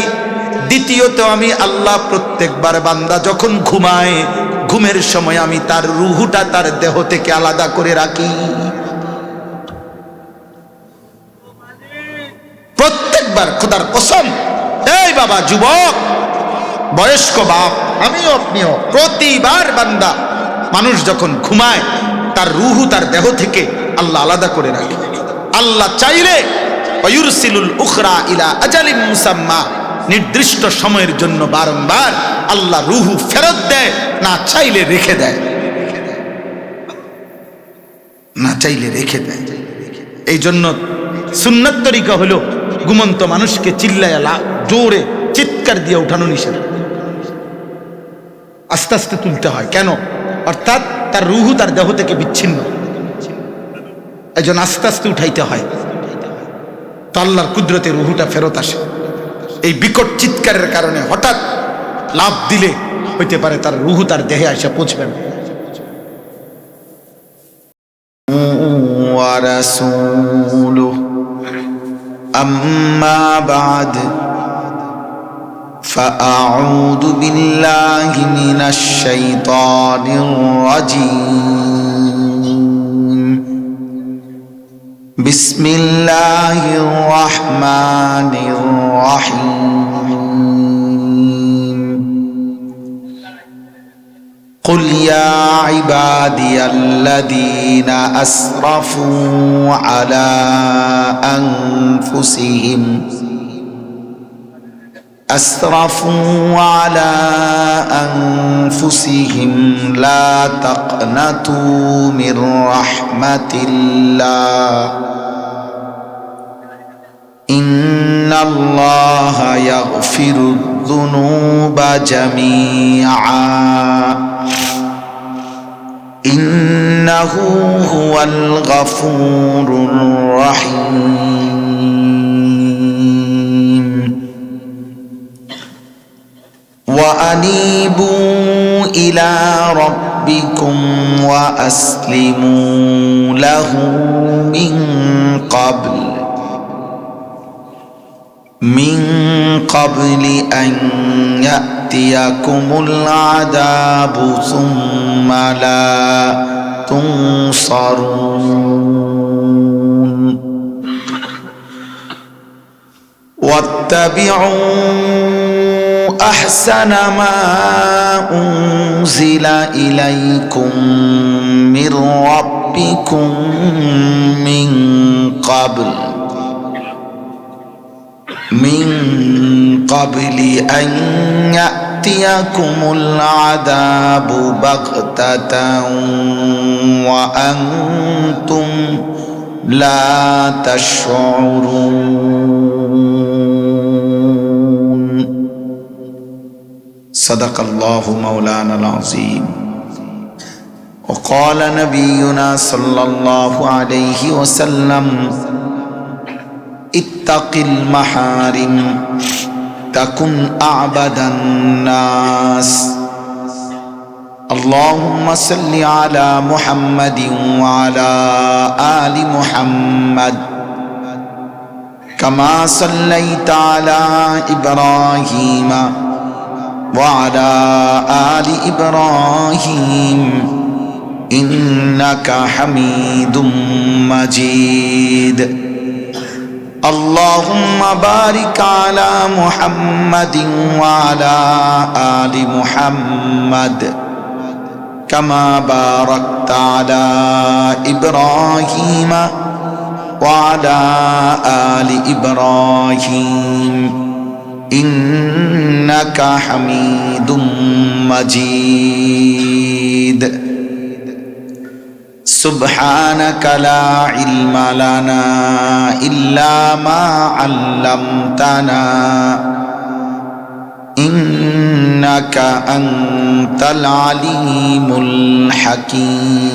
দ্বিতীয়ত আমি আল্লাহ প্রত্যেকবার বান্দা যখন ঘুমায়, ঘুমের সময় আমি তার রূহটা তার দেহ থেকে আলাদা করে রাখি। প্রত্যেকবার, খোদার কসম। এই বাবা, যুবক, বয়স্ক বাপ, আমিও আপনিও, প্রতিবার বান্দা মানুষ যখন ঘুমায় তার রুহু তার দেহ থেকে আল্লাহ আলাদা করে রাখে। আল্লাহ চাইলে ওয়ুরসিলুল উখরা ইলা আজালিন মুসাম্মা, নির্দিষ্ট সময়ের জন্য বারংবার আল্লাহ রুহু ফেরত দেয়, না চাইলে রেখে দেয়, না চাইলে রেখে দেয়। এই জন্য সুন্নাত তরিকা হলো ঘুমন্ত মানুষকে চিল্লায়া জোরে চিৎকার দিয়ে উঠানো নিষেধ, আস্তে আস্তে তুলতে হয়। কেন? অর্থাৎ তার রুহু তার দেহ থেকে বিচ্ছিন্ন, এই জন্য আস্তে আস্তে উঠাইতে হয়, তো আল্লাহর কুদরতে রুহুটা ফেরত আসে। এই বিকট চিৎকারের কারণে হঠাৎ লাফ দিলে হইতে পারে তার রুহু তার দেহে এসে পৌঁছবে না। ওয়া রাসূলুহু আম্মা বা'দ فأعوذ بالله من الشيطان الرجيم بسم الله الرحمن الرحيم قل يا عبادي الذين أسرفوا على أنفسهم لا تقنطوا من رحمة الله إن الله يغفر الذنوب جميعا إنه هو الغفور الرحيم وأنيبوا إلى ربكم وأسلموا له من قبل أن يأتيكم العذاب ثم لا تنصرون واتبعوا أحسن ما أنزل إليكم من ربكم من قبل أن يأتيكم العذاب بغتة وأنتم لا تشعرون صدق الله مولانا العظيم وقال نبينا صلى الله عليه وسلم اتق المحارم تكن أعبد الناس اللهم صل على محمد وعلى آل محمد كما صليت على إبراهيم وعلى آل إبراهيم إنك حميد مجيد اللهم بارك على محمد وعلى آل محمد كما باركت على إبراهيم وعلى آل إبراهيم إنك حميد مجيد سبحانك لا علم لنا إلا ما علمتنا إنك أنت العليم الحكيم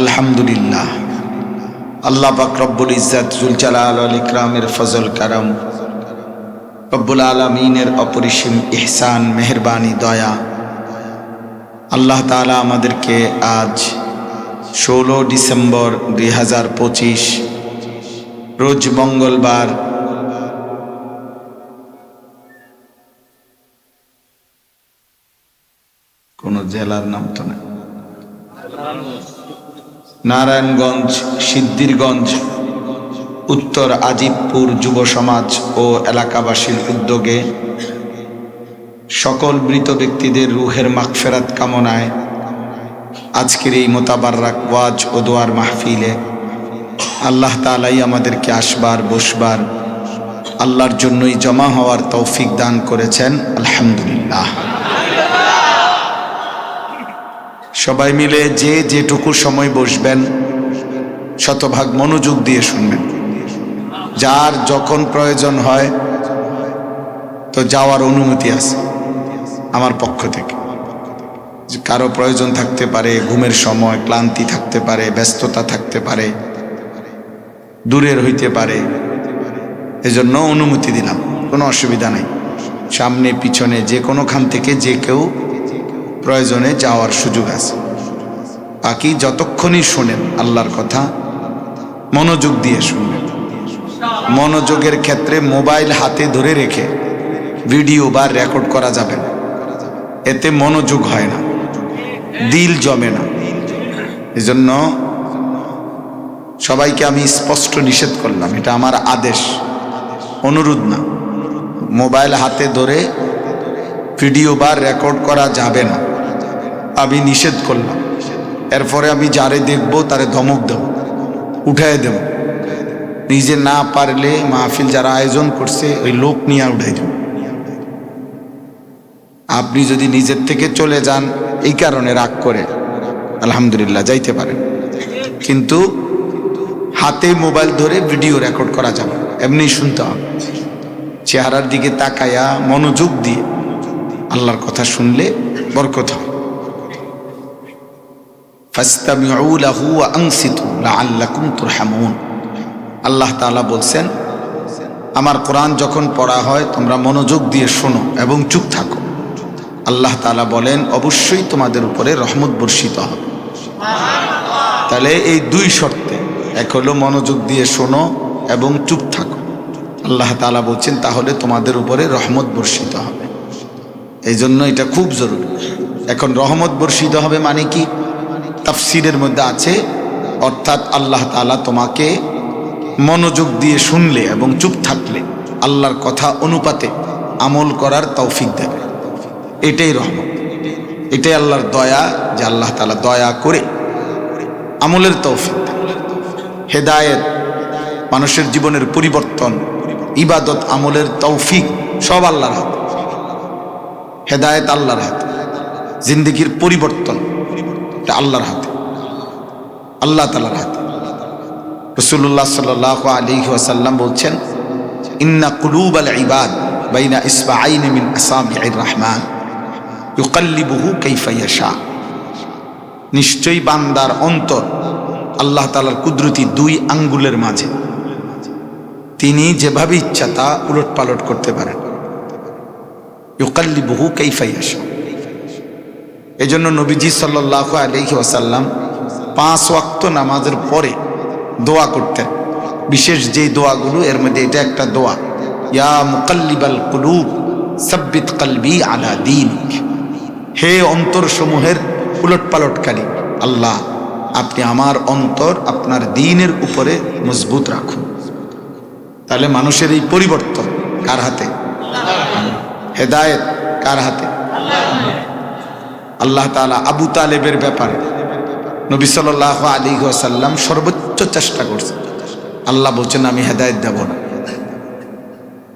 الحمد لله আল্লাহ পাক রব্বুল ইজ্জত জুল জালাল ওয়াল ইকরামের ফজল করম, রব্বুল আলামিনের অপরিসীম ইহসান মেহেরবানি দয়া, আল্লাহ তাআলা আমাদেরকে আজ 16 ডিসেম্বর 2025 রোজ মঙ্গলবার কোন জেলার নাম তো না, নারায়ণগঞ্জ সিদ্ধিরগঞ্জ উত্তর আজিবপুর যুব সমাজ ও এলাকাবাসীর উদ্যোগে সকল মৃত ব্যক্তিদের রুহের মাগফিরাত কামনায় আজকের এই মোতাবাররাক ওয়াজ ও দোয়ার মাহফিলে আল্লাহ তাআলাই আমাদেরকে আসবার বসবার আল্লাহর জন্যই জমা হওয়ার তৌফিক দান করেছেন। আলহামদুলিল্লাহ। সবাই মিলে যে যেটুকু সময় বসবেন শতভাগ মনোযোগ দিয়ে শুনবেন। যার যখন প্রয়োজন হয় তো যাওয়ার অনুমতি আছে আমার পক্ষ থেকে। কারো প্রয়োজন থাকতে পারে, ঘুমের সময়, ক্লান্তি থাকতে পারে, ব্যস্ততা থাকতে পারে, দূরের হইতে পারে, এজন্য অনুমতি দিলাম, কোনো অসুবিধা নেই। সামনে পিছনে যে কোনোখান থেকে যে কেউ প্রয়োজনে যাওয়ার সুযোগ আছে। বাকি যতক্ষণই শোনেন আল্লাহর কথা মনোযোগ দিয়ে শুনবেন। মনোযোগের ক্ষেত্রে মোবাইল হাতে ধরে রেখে ভিডিও বা রেকর্ড করা যাবে না, এতে মনোযোগ হয় না, দিল জমে না। এজন্য সবাইকে আমি স্পষ্ট নিষেধ করলাম, এটা আমার আদেশ, অনুরোধ না। মোবাইল হাতে ধরে ভিডিও বা রেকর্ড করা যাবে না, আমি নিষেধ করলাম। এরপরে আমি যারে দেখব তারে ধমক দেব, উঠায় দেব। নিজে না পারলে মাহফিল যারা আয়োজন করছে ওই লোক নিয়ে উঠাই দেব। আপনি যদি নিজের থেকে চলে যান এই কারণে রাগ করে, আলহামদুলিল্লাহ যাইতে পারেন, কিন্তু হাতে মোবাইল ধরে ভিডিও রেকর্ড করা যাবে না, এমনি শুনতে হবে। চেহারার দিকে তাকায়া মনোযোগ দিয়ে আল্লাহর কথা শুনলে বরকত হয়। ফাস্তামিউ লাহু ওয়া আনসিতু লাআল্লাকুম তুরহামুন। আল্লাহ তাআলা বলছেন, আমার কোরআন যখন পড়া হয় তোমরা মনোযোগ দিয়ে শোনো এবং চুপ থাকো। আল্লাহ তাআলা বলেন অবশ্যই তোমাদের উপরে রহমত বর্ষিত হবে। তাহলে এই দুই শর্তে, এক হলো মনোযোগ দিয়ে শোনো এবং চুপ থাকো। আল্লাহ তাআলা বলছেন তাহলে তোমাদের উপরে রহমত বর্ষিত হবে। এই জন্য এটা খুব জরুরি। এখন রহমত বর্ষিত হবে মানে কি? তাফসীরের মধ্যে আছে, অর্থাৎ আল্লাহ তাআলা তোমাকে মনোযোগ দিয়ে শুনলে এবং চুপ থাকলে আল্লাহর কথা অনুপাতে আমল করার তৌফিক দেবে। এটাই রহমত, এটাই আল্লাহর দয়া, যে আল্লাহ তাআলা দয়া করে আমলের তৌফিক দেন। হেদায়েত, মানুষের জীবনের পরিবর্তন, ইবাদত, আমলের তৌফিক সব আল্লাহর হাতে। হেদায়েত আল্লাহর হাতে, জিন্দেগির পরিবর্তন এটা আল্লাহর হাতে, আল্লাহ তাআলার হাতে। রাসূলুল্লাহ সাল্লাল্লাহু আলাইহি ওয়াসাল্লাম বলছেন, ইন্না কুলুবাল ইবাদ বাইনা ইসবাআইনি মিন আসাবি'ir রহমান ইউকাল্লিবুহু কাইফা ইয়াশা। নিশ্চয়ই বান্দার অন্তর আল্লাহ তাআলার কুদরতি দুই আঙ্গুলের মাঝে, তিনি যেভাবে ইচ্ছা তা উলট পালট করতে পারেন। ইউকাল্লিবুহু কাইফা ইয়াশা। এজন্য নবীজি সাল্লাল্লাহু আলাইহি ওয়াসাল্লাম 5 ওয়াক্ত নামাজের পরে দোয়া করতেন। বিশেষ যে দোয়াগুলো, এর মধ্যে এটা একটা দোয়া, ইয়া মুকাল্লিবাল কুলুব সাব্বিত কলবি আলা দীনিক। হে অন্তর সমূহের উলট পালটকারী আল্লাহ, আপনি আমার অন্তর আপনার দ্বীনের উপরে মজবুত রাখুন। তাহলে মানুষের এই পরিবর্তন কার হাতে? হেদায়েত কার হাতে? আল্লাহ তাআলা আবু তালেবের ব্যাপারে নবী সাল্লাল্লাহু আলাইহি ওয়াসাল্লাম সর্বোচ্চ চেষ্টা করছেন। আল্লাহ বলছেন আমি হেদায়েত দেব না।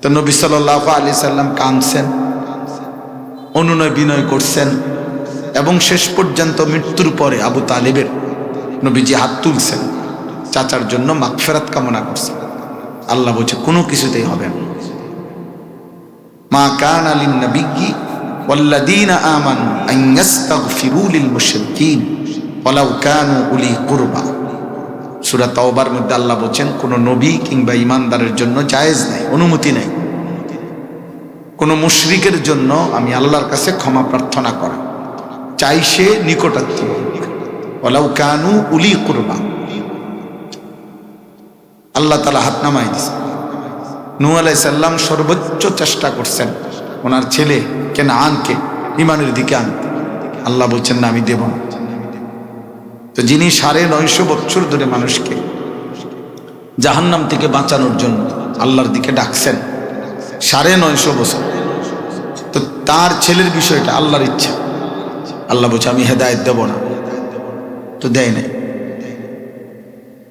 তো নবী সাল্লাল্লাহু আলাইহি সাল্লাম কাঁদছেন, অনুনয় বিনয় করছেন, এবং শেষ পর্যন্ত মৃত্যুর পরে আবু তালেবের নবীজি হাত তুলছেন, চাচার জন্য মাগফিরাত কামনা করছেন। আল্লাহ বলছে কোনো কিছুতেই হবে না। মা কানা লিন নবিয়্যি ওয়াল্লাযীনা আমানু আন ইস্তাগফিরু লিল মুশরিকিন ওয়ালাউ কানু উলি কুরবা। সূরা তাওবার মধ্যে আল্লাহ বলেন কোন নবী কিংবা ঈমানদারের জন্য জায়েজ নাই, অনুমতি নেই কোন মুশরিকের জন্য আমি আল্লাহর কাছে ক্ষমা প্রার্থনা করা, চাই সে নিকটাত্মীয়, ওয়ালাউ কানু উলি কুরবা। আল্লাহ তাআলা হাত নামাই দিয়েছেন। নূহ আলাইহিস সালাম সর্বোচ্চ চেষ্টা করছেন ওনার ছেলে কেনাআনকে ঈমানের দিকে আনতে। আল্লাহ বলছেন না, আমি দেব না। তো যিনি 950 বছর ধরে মানুষকে জাহান্নাম থেকে বাঁচানোর জন্য আল্লাহর দিকে ডাকছেন, 950 বছর, তো তার ছেলের বিষয়টা আল্লাহর ইচ্ছা। আল্লাহ বলছে আমি হেদায়েত দেব না, তো দেয় নাই।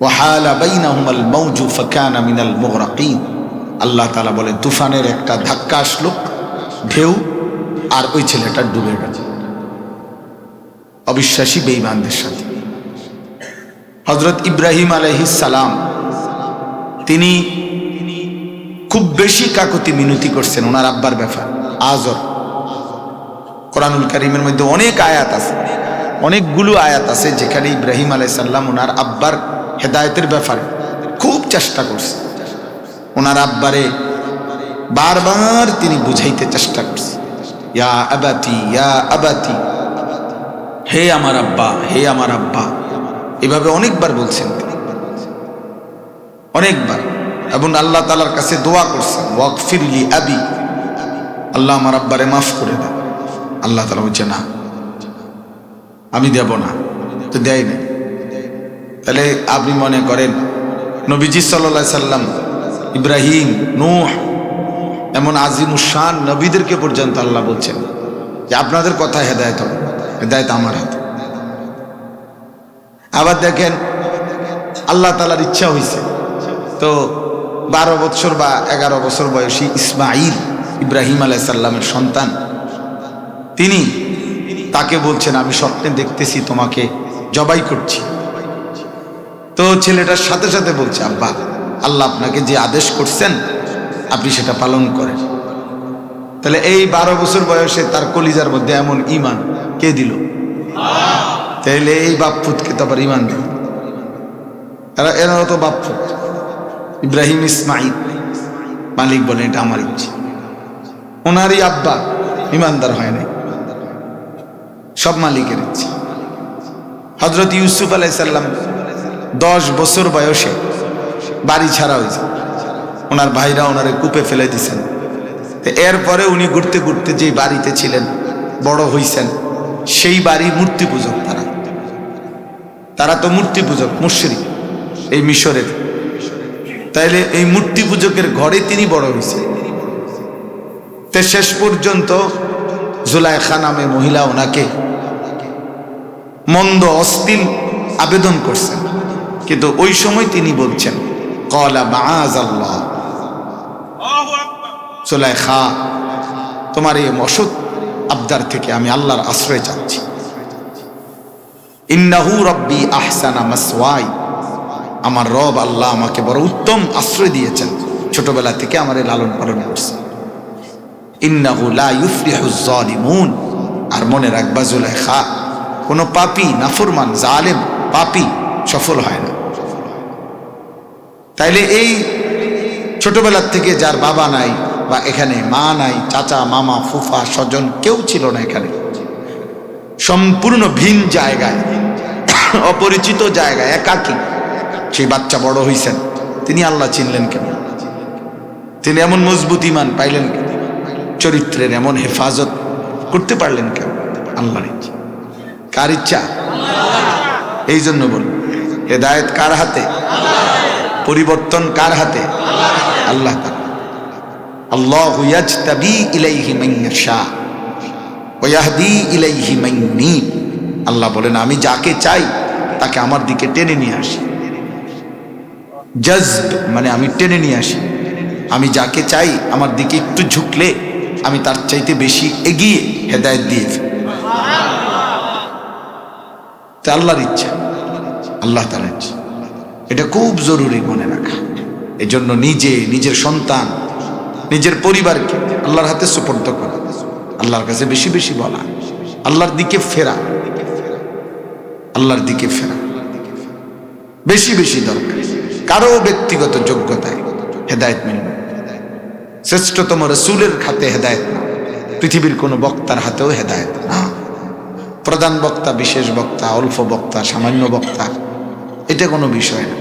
ওয়াহালা বাইনাহুমাল মাউজু ফাকানা মিনাল মুগরাকিন। আল্লাহ তাআলা বলেন তুফানের একটা ধাক্কা আসলো, ঢেউ, আর ওই ছেলেটা ডুবে গেল অবিশ্বাসী বেঈমানদের সাথে। হযরত ইব্রাহিম আলাইহিস সালাম তিনি খুব বেশি কাকুতি মিনতি করছেন ওনার আব্বার ব্যাপার। আজর কোরআনুল কারীমের মধ্যে অনেক আয়াত আছে, অনেকগুলো আয়াত আছে যেখানে ইব্রাহিম আলাইহিস সালাম ওনার আব্বার হেদায়েতের ব্যাপারে খুব চেষ্টা করছে। ওনার আব্বারে বারবার তিনি বুঝাইতে চেষ্টা করছে, ইয়া আবাতি ইয়া আবাতি, হে আমার আব্বা, হে আমার আব্বা, এভাবে অনেকবার বলছেন তিনি, অনেকবার। এবং আল্লাহ তাআলার কাছে দোয়া করছেন, ওয়াগফিরলি আবি, আল্লাহ আমার আব্বারে মাফ করে দেন। আল্লাহ তাআলা বলছে না, আমি দেব না, তো দেয় না। তাহলে আপনি মনে করেন নবীজি সাল্লাল্লাহু আলাইহি সাল্লাম, ইব্রাহিম, নূহ, এমন আজিমুশান নবীদেরকে পর্যন্ত আল্লাহ বলছেন যে আপনাদের কথা হেদায়েত হবে, হেদায়েত আমার হাতে। আবার দেখেন আল্লাহ তাআলার ইচ্ছা হয়েছে, তো 12 বছর বা 11 বছর বয়সী ইসমাঈল, ইব্রাহিম আলাইহিস সালামের সন্তান, তিনি তাকে বলছেন আমি স্বপ্নে দেখতেছি তোমাকে জবাই করছি। তো ছেলেটার সাথে সাথে বলছে আব্বা, আল্লাহ আপনাকে যে আদেশ করছেন আপনি সেটা পালন করেন। তাহলে এই 12 বছর বয়সে তার কলিজার মধ্যে এমন ঈমান কে দিল? তাহলে এই বাপপুতকে তো আবার ঈমান দিল, এরা তো বাপপুত। ইব্রাহিম ইসমাঈল, মালিক বলেন এটা আমার ইচ্ছে। ওনারই আব্বা ঈমানদার হয় নাই, সব মালিকের ইচ্ছে। হযরত ইউসুফ আলাইহিস সালাম 10 বছর বয়সে বাড়ি ছাড়া হয়েছে, ওনার ভাইরা ওনারে কূপে ফেলে দিয়েছেন। এরপরে উনি ঘুরতে ঘুরতে যে বাড়িতে ছিলেন, বড় হইছেন, সেই বাড়ির মূর্তি পূজক। তারা তো মূর্তি পূজক, মুশরিক এই মিশরের। তাইলে এই মূর্তি পূজকের ঘরে তিনি বড় হয়েছেন। তে শেষ পর্যন্ত জুলাইখা নামে মহিলা ওনাকে মন্দ অশ্লীল আবেদন করছেন, কিন্তু ওই সময় তিনি বলছেন ক্বালা মাআযাল্লাহ, জুলাইখা তোমার এই অসৎ আবদার থেকে আমি আল্লাহর আশ্রয় চাচ্ছি। ইন্নাহু রাব্বি আহসানা মাসওয়াই, আমার রব আল্লাহ আমাকে বড় উত্তম আশ্রয় দিয়েছেন, ছোটবেলা থেকে আমারে লালন পালন করছে। ইন্নাহু লা ইউফলিহুজ জালিমুন, আর মনে রাখবা জুলাইখা, কোনো পাপী, নাফরমান, জালেম, পাপী সফল হয় না। তাইলে এই ছোটবেলার থেকে যার বাবা নাই বা এখানে মা নাই, চাচা, মামা, ফুফা, স্বজন কেউ ছিল না, এখানে সম্পূর্ণ ভিন জায়গায়, অপরিচিত জায়গায়, একাকী সেই বাচ্চা বড় হইছেন। তিনি আল্লাহ চিনলেন কেন? তিনি এমন মজবুত ঈমান পাইলেন কেন? চরিত্রের এমন হেফাজত করতে পারলেন কেন? আল্লাহর ইচ্ছা। কার ইচ্ছা? এই জন্য বলুন হেদায়েত কার হাতে? পরিবর্তন কার হাতে? আল্লাহ তাআলা। আল্লাহু ইয়াজতাবি ইলাইহি মান ইয়াশা ওয়া ইয়াহদি ইলাইহি মান ইউনীব। আল্লাহ বলেন আমি যাকে চাই তাকে আমার দিকে টেনে নিয়ে আসি। জজব মানে আমি টেনে নিয়ে আসি। আমি যাকে চাই আমার দিকে একটু ঝুঁকলে আমি তার চাইতে বেশি এগিয়ে হেদায়েত দিয়ে ফেলি। তা আল্লাহর ইচ্ছা, আল্লাহ তাআলার ইচ্ছা, এটা খুব জরুরি মনে রাখা। এজন্য নিজের সন্তান, নিজের পরিবারকে আল্লাহর হাতে সুপর্দ করা, আল্লাহর কাছে বেশি বেশি বলা, আল্লাহর দিকে ফেরা, আল্লাহর দিকে ফেরা বেশি বেশি দরকার। কারো ব্যক্তিগত যোগ্যতায় হেদায়েত মিলবে, শ্রেষ্ঠতম রাসূলের হাতে হেদায়েত না, পৃথিবীর কোনো বক্তার হাতেও হেদায়েত না। প্রধান বক্তা, বিশেষ বক্তা, অল্প বক্তা, সামান্য বক্তা, এটা কোনো বিষয় না।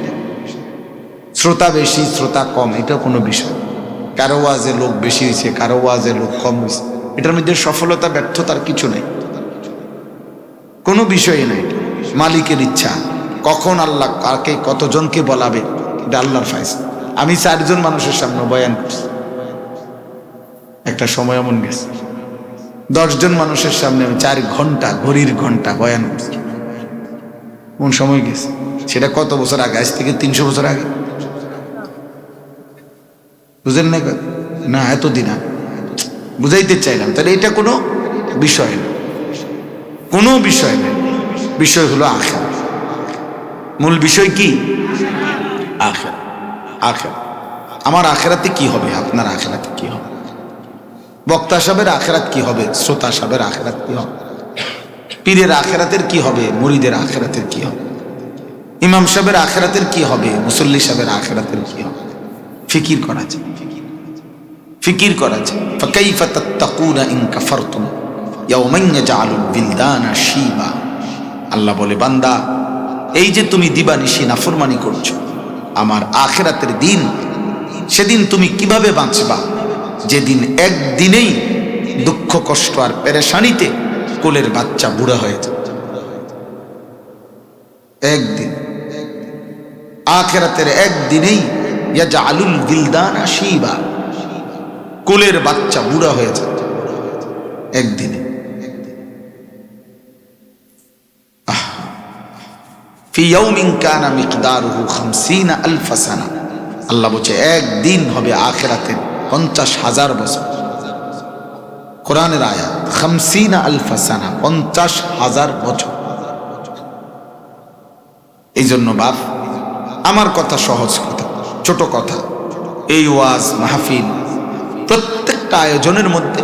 শ্রোতা বেশি, শ্রোতা কম, এটা কোনো বিষয়। কারো ওয়াজে লোক বেশি হয়েছে, কারো ওয়াজে লোক কম হয়েছে, এটার মধ্যে সফলতা ব্যর্থতার কিছু নেই, কোনো বিষয় নাই। মালিকের ইচ্ছা, কখন আল্লাহ কাকে কতজনকে বলাবে এটা আল্লাহর ফায়সালা। আমি 4 জন মানুষের সামনে বয়ান করছি, একটা সময় এমন গেছে 10 জন মানুষের সামনে আমি 4 ঘন্টা ঘড়ির ঘন্টা বয়ান করছি। কোন সময় গেছে সেটা কত বছর আগে? আজ থেকে 300 বছর আগে। বুঝেন না? না, এতদিন আগে বুঝাইতে চাইলাম। তাহলে এটা কোনো বিষয় না, কোনো বিষয় নেই। বিষয় হলো আখিরাত। মূল বিষয় কি? আখিরাত। আখিরাত। আমার আখিরাতে কি হবে, আপনার আখিরাতে কি হবে, বক্তা সাহেবের আখিরাত কি হবে, শ্রোতা সাহেবের আখিরাত কি হবে, পীরের আখিরাতের কি হবে, মুরিদের আখিরাতের কি হবে, ইমাম সাহেবের আখিরাতের কি হবে, মুসল্লি সাহেবের আখিরাতের কি হবে, ফিকির করা যায়, ফিকির করা যায়। ফাকাইফা তাত্তাকুনা ইন কাফারতুম ইয়াওমান ইয়াজআলুল বিলদানা শিবা। আল্লাহ বলে, বান্দা এই যে তুমি দিবানিশি নাফরমানি করছো আমার আখিরাতের দিন, সেদিন তুমি কিভাবে বাঁচবা যেদিন একদিনেই দুঃখ কষ্ট আর পেরেশানিতে কোলের বাচ্চা বুড়া হয়ে যায়। একদিন, আখিরাতের একদিনেই ইয়াজআলুল বিলদানা শিবা, কোলের বাচ্চা বুড়া হয়ে যায় একদিনে। ফি ইয়াউমিন কানা মিকদারুহু 50,000 সানা। আল্লাহ বলছে একদিন হবে আখিরাতের 50,000 বছর। কোরআনের আয়াত, 50,000 সানা, 50,000 বছর। এই জন্য বাপ, আমার কথা সহজ কথা, ছোট কথা, এই ওয়াজ মাহফিল প্রত্যেকটা আয়োজনের মধ্যে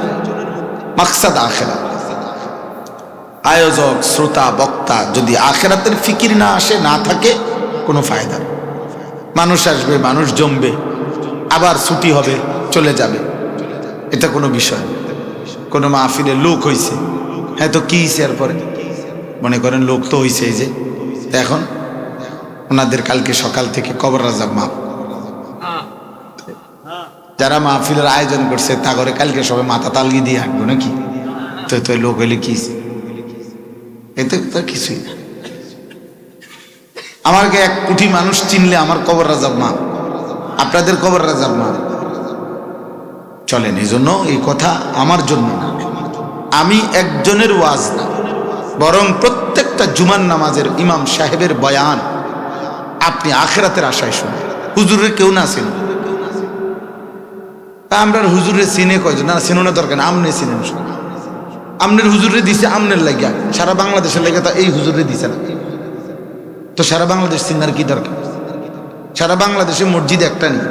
মাকসাদ আখিরাত। আয়োজক, শ্রোতা, বক্তা যদি আখিরাতের ফিকির না আসে, না থাকে, কোনো ফায়দা নেই। মানুষ আসবে, মানুষ জমবে, আবার ছুটি হবে, চলে যাবে, এটা কোনো বিষয়। কোনো মাহফিলে লোক হইছে, হ্যাঁ তো কি হয়েছে, এরপরে মনে করেন লোক তো হইছে, এই যে এখন ওনাদের কালকে সকাল থেকে কবর রাজাব মাপ, যারা মাহফিলের আয়োজন করছে তা করে কালকে সবাই মাথা তালগি দিয়ে হাঁটবো নাকি? তো লোক হইলে কি, এতে তো কিছুই না। আমাকে 1 কোটি মানুষ চিনলে আমার কবর রাজাব মা, আপনাদের কবর রাজাব মা চলেন। এই জন্য এই কথা আমার জন্য না, আমি একজনের ওয়াজ না, বরং প্রত্যেকটা জুমার নামাজের ইমাম সাহেবের বয়ান আপনি আখিরাতের আশায় শুনুন। হুজুরের কেউ না চিন, আমরা হুজুরে চিনে কয়জন? না, চিনো না, দরকার না, আমনে চিনেন। আমনের হুজুরে দিছে আমনের লাগিয়া, সারা বাংলাদেশের লাগিয়া তা এই হুজুরে দিছে না, তো সারা বাংলাদেশ চিনার কি দরকার? সারা বাংলাদেশে মসজিদ একটা নেই,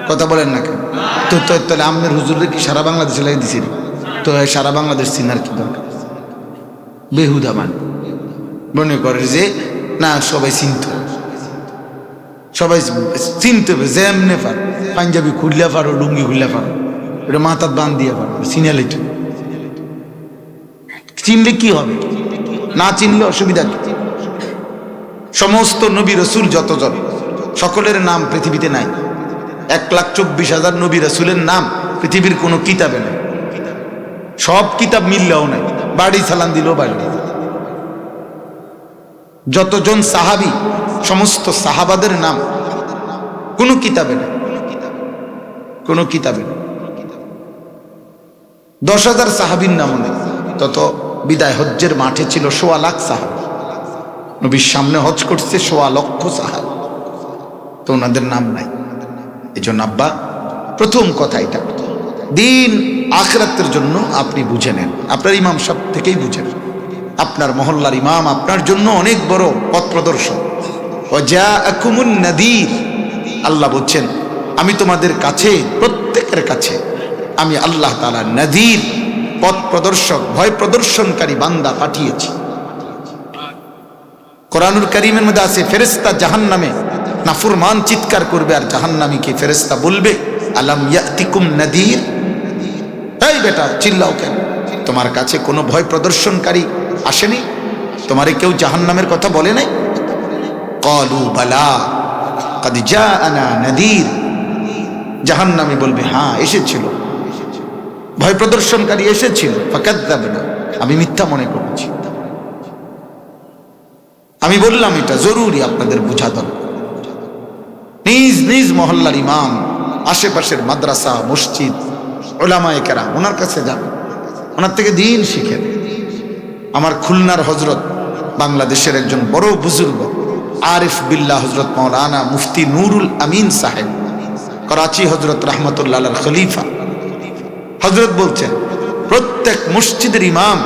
কথা বলেন না কেন? তো তাহলে আমনের হুজুরে কি সারা বাংলাদেশে লাগিয়ে দিছি, তো সারা বাংলাদেশ চিনার কি দরকার? বেহুদা মান মনে করে যে না সবাই চিনত, সবাই চিনতে হবে, যেমনে পারো পাঞ্জাবি খুললে পারো, লুঙ্গি খুললে পারো, এটা মাথার বান দিয়ে পারো, চিনালে চিনলে কি হবে, না চিনলে অসুবিধা কি? সমস্ত নবী রসুল যতজন, সকলের নাম পৃথিবীতে নাই। 1,24,000 নবী রসুলের নাম পৃথিবীর কোনো কিতাবে নেই, সব কিতাব মিললেও নাই, বাড়ি চালান দিলেও বাড়ি। যতজন সাহাবি, সমস্ত সাহাবাদের নাম কোনো কিতাবে নেই, কোনো কিতাবে নেই। 10,000 সাহাবির নাম নেই, তত বিদায় হজ্জের মাঠে ছিল 1.25 লাখ সাহাবি, নবীর সামনে হজ করছে 1.25 লক্ষ সাহাবি, তো ওনাদের নাম নাই। এই জন্য আব্বা, প্রথম কথা এটা, দিন আখিরাতের জন্য আপনি বুঝে নেন, আপনার ইমাম সাহেব থেকেই বুঝে নেন। আপনার মহল্লার ইমাম আপনার জন্য অনেক বড় পথ প্রদর্শক। ওয়াজাআকুমুন নাযীর, আল্লাহ বলছেন আমি তোমাদের কাছে, প্রত্যেকের কাছে আমি আল্লাহ তাআলা নাযীর, পথ প্রদর্শক, ভয় প্রদর্শনকারী বান্দা পাঠিয়েছি। কোরআনুল কারীমের মধ্যে আছে ফেরেশতা জাহান্নামে নাফরমান চিৎকার করবে, আর জাহান্নামীকে ফেরেশতা বলবে আলাম ইয়াতিকুম নাযীর, এই বেটা চিল্লাও কেন, তোমার কাছে কোনো ভয় প্রদর্শনকারী আসেনি? তোমারে কেউ জাহান্নামের কথা বলে নাই? ক্বালু বালা কাদ জাআনা নাযীর, জাহান্নামী বলবে হ্যাঁ এসেছিল, ভয় প্রদর্শনকারী এসেছিল, ফাকাযযাবনা, আমি মিথ্যা মনে করেছি। আমি বললাম এটা জরুরি আপনাদের বোঝা দরকার। নিজ নিজ মহল্লার ইমাম, আশেপাশের মাদ্রাসা, মসজিদ, উলামায়ে কেরাম, ওনার কাছে যান, ওনার থেকে দিন শিখেন। আমার খুলনার হজরত, বাংলাদেশের একজন বড় বুজুর্গ আরিফ বিল্লাহ হজরত মৌলানা মুফতি নুরুল আমিন সাহেব, করাচি হজরত রহমতুল্লাহ আলাইহির খলিফা, হজরত বলছেন প্রত্যেক মসজিদের ইমাম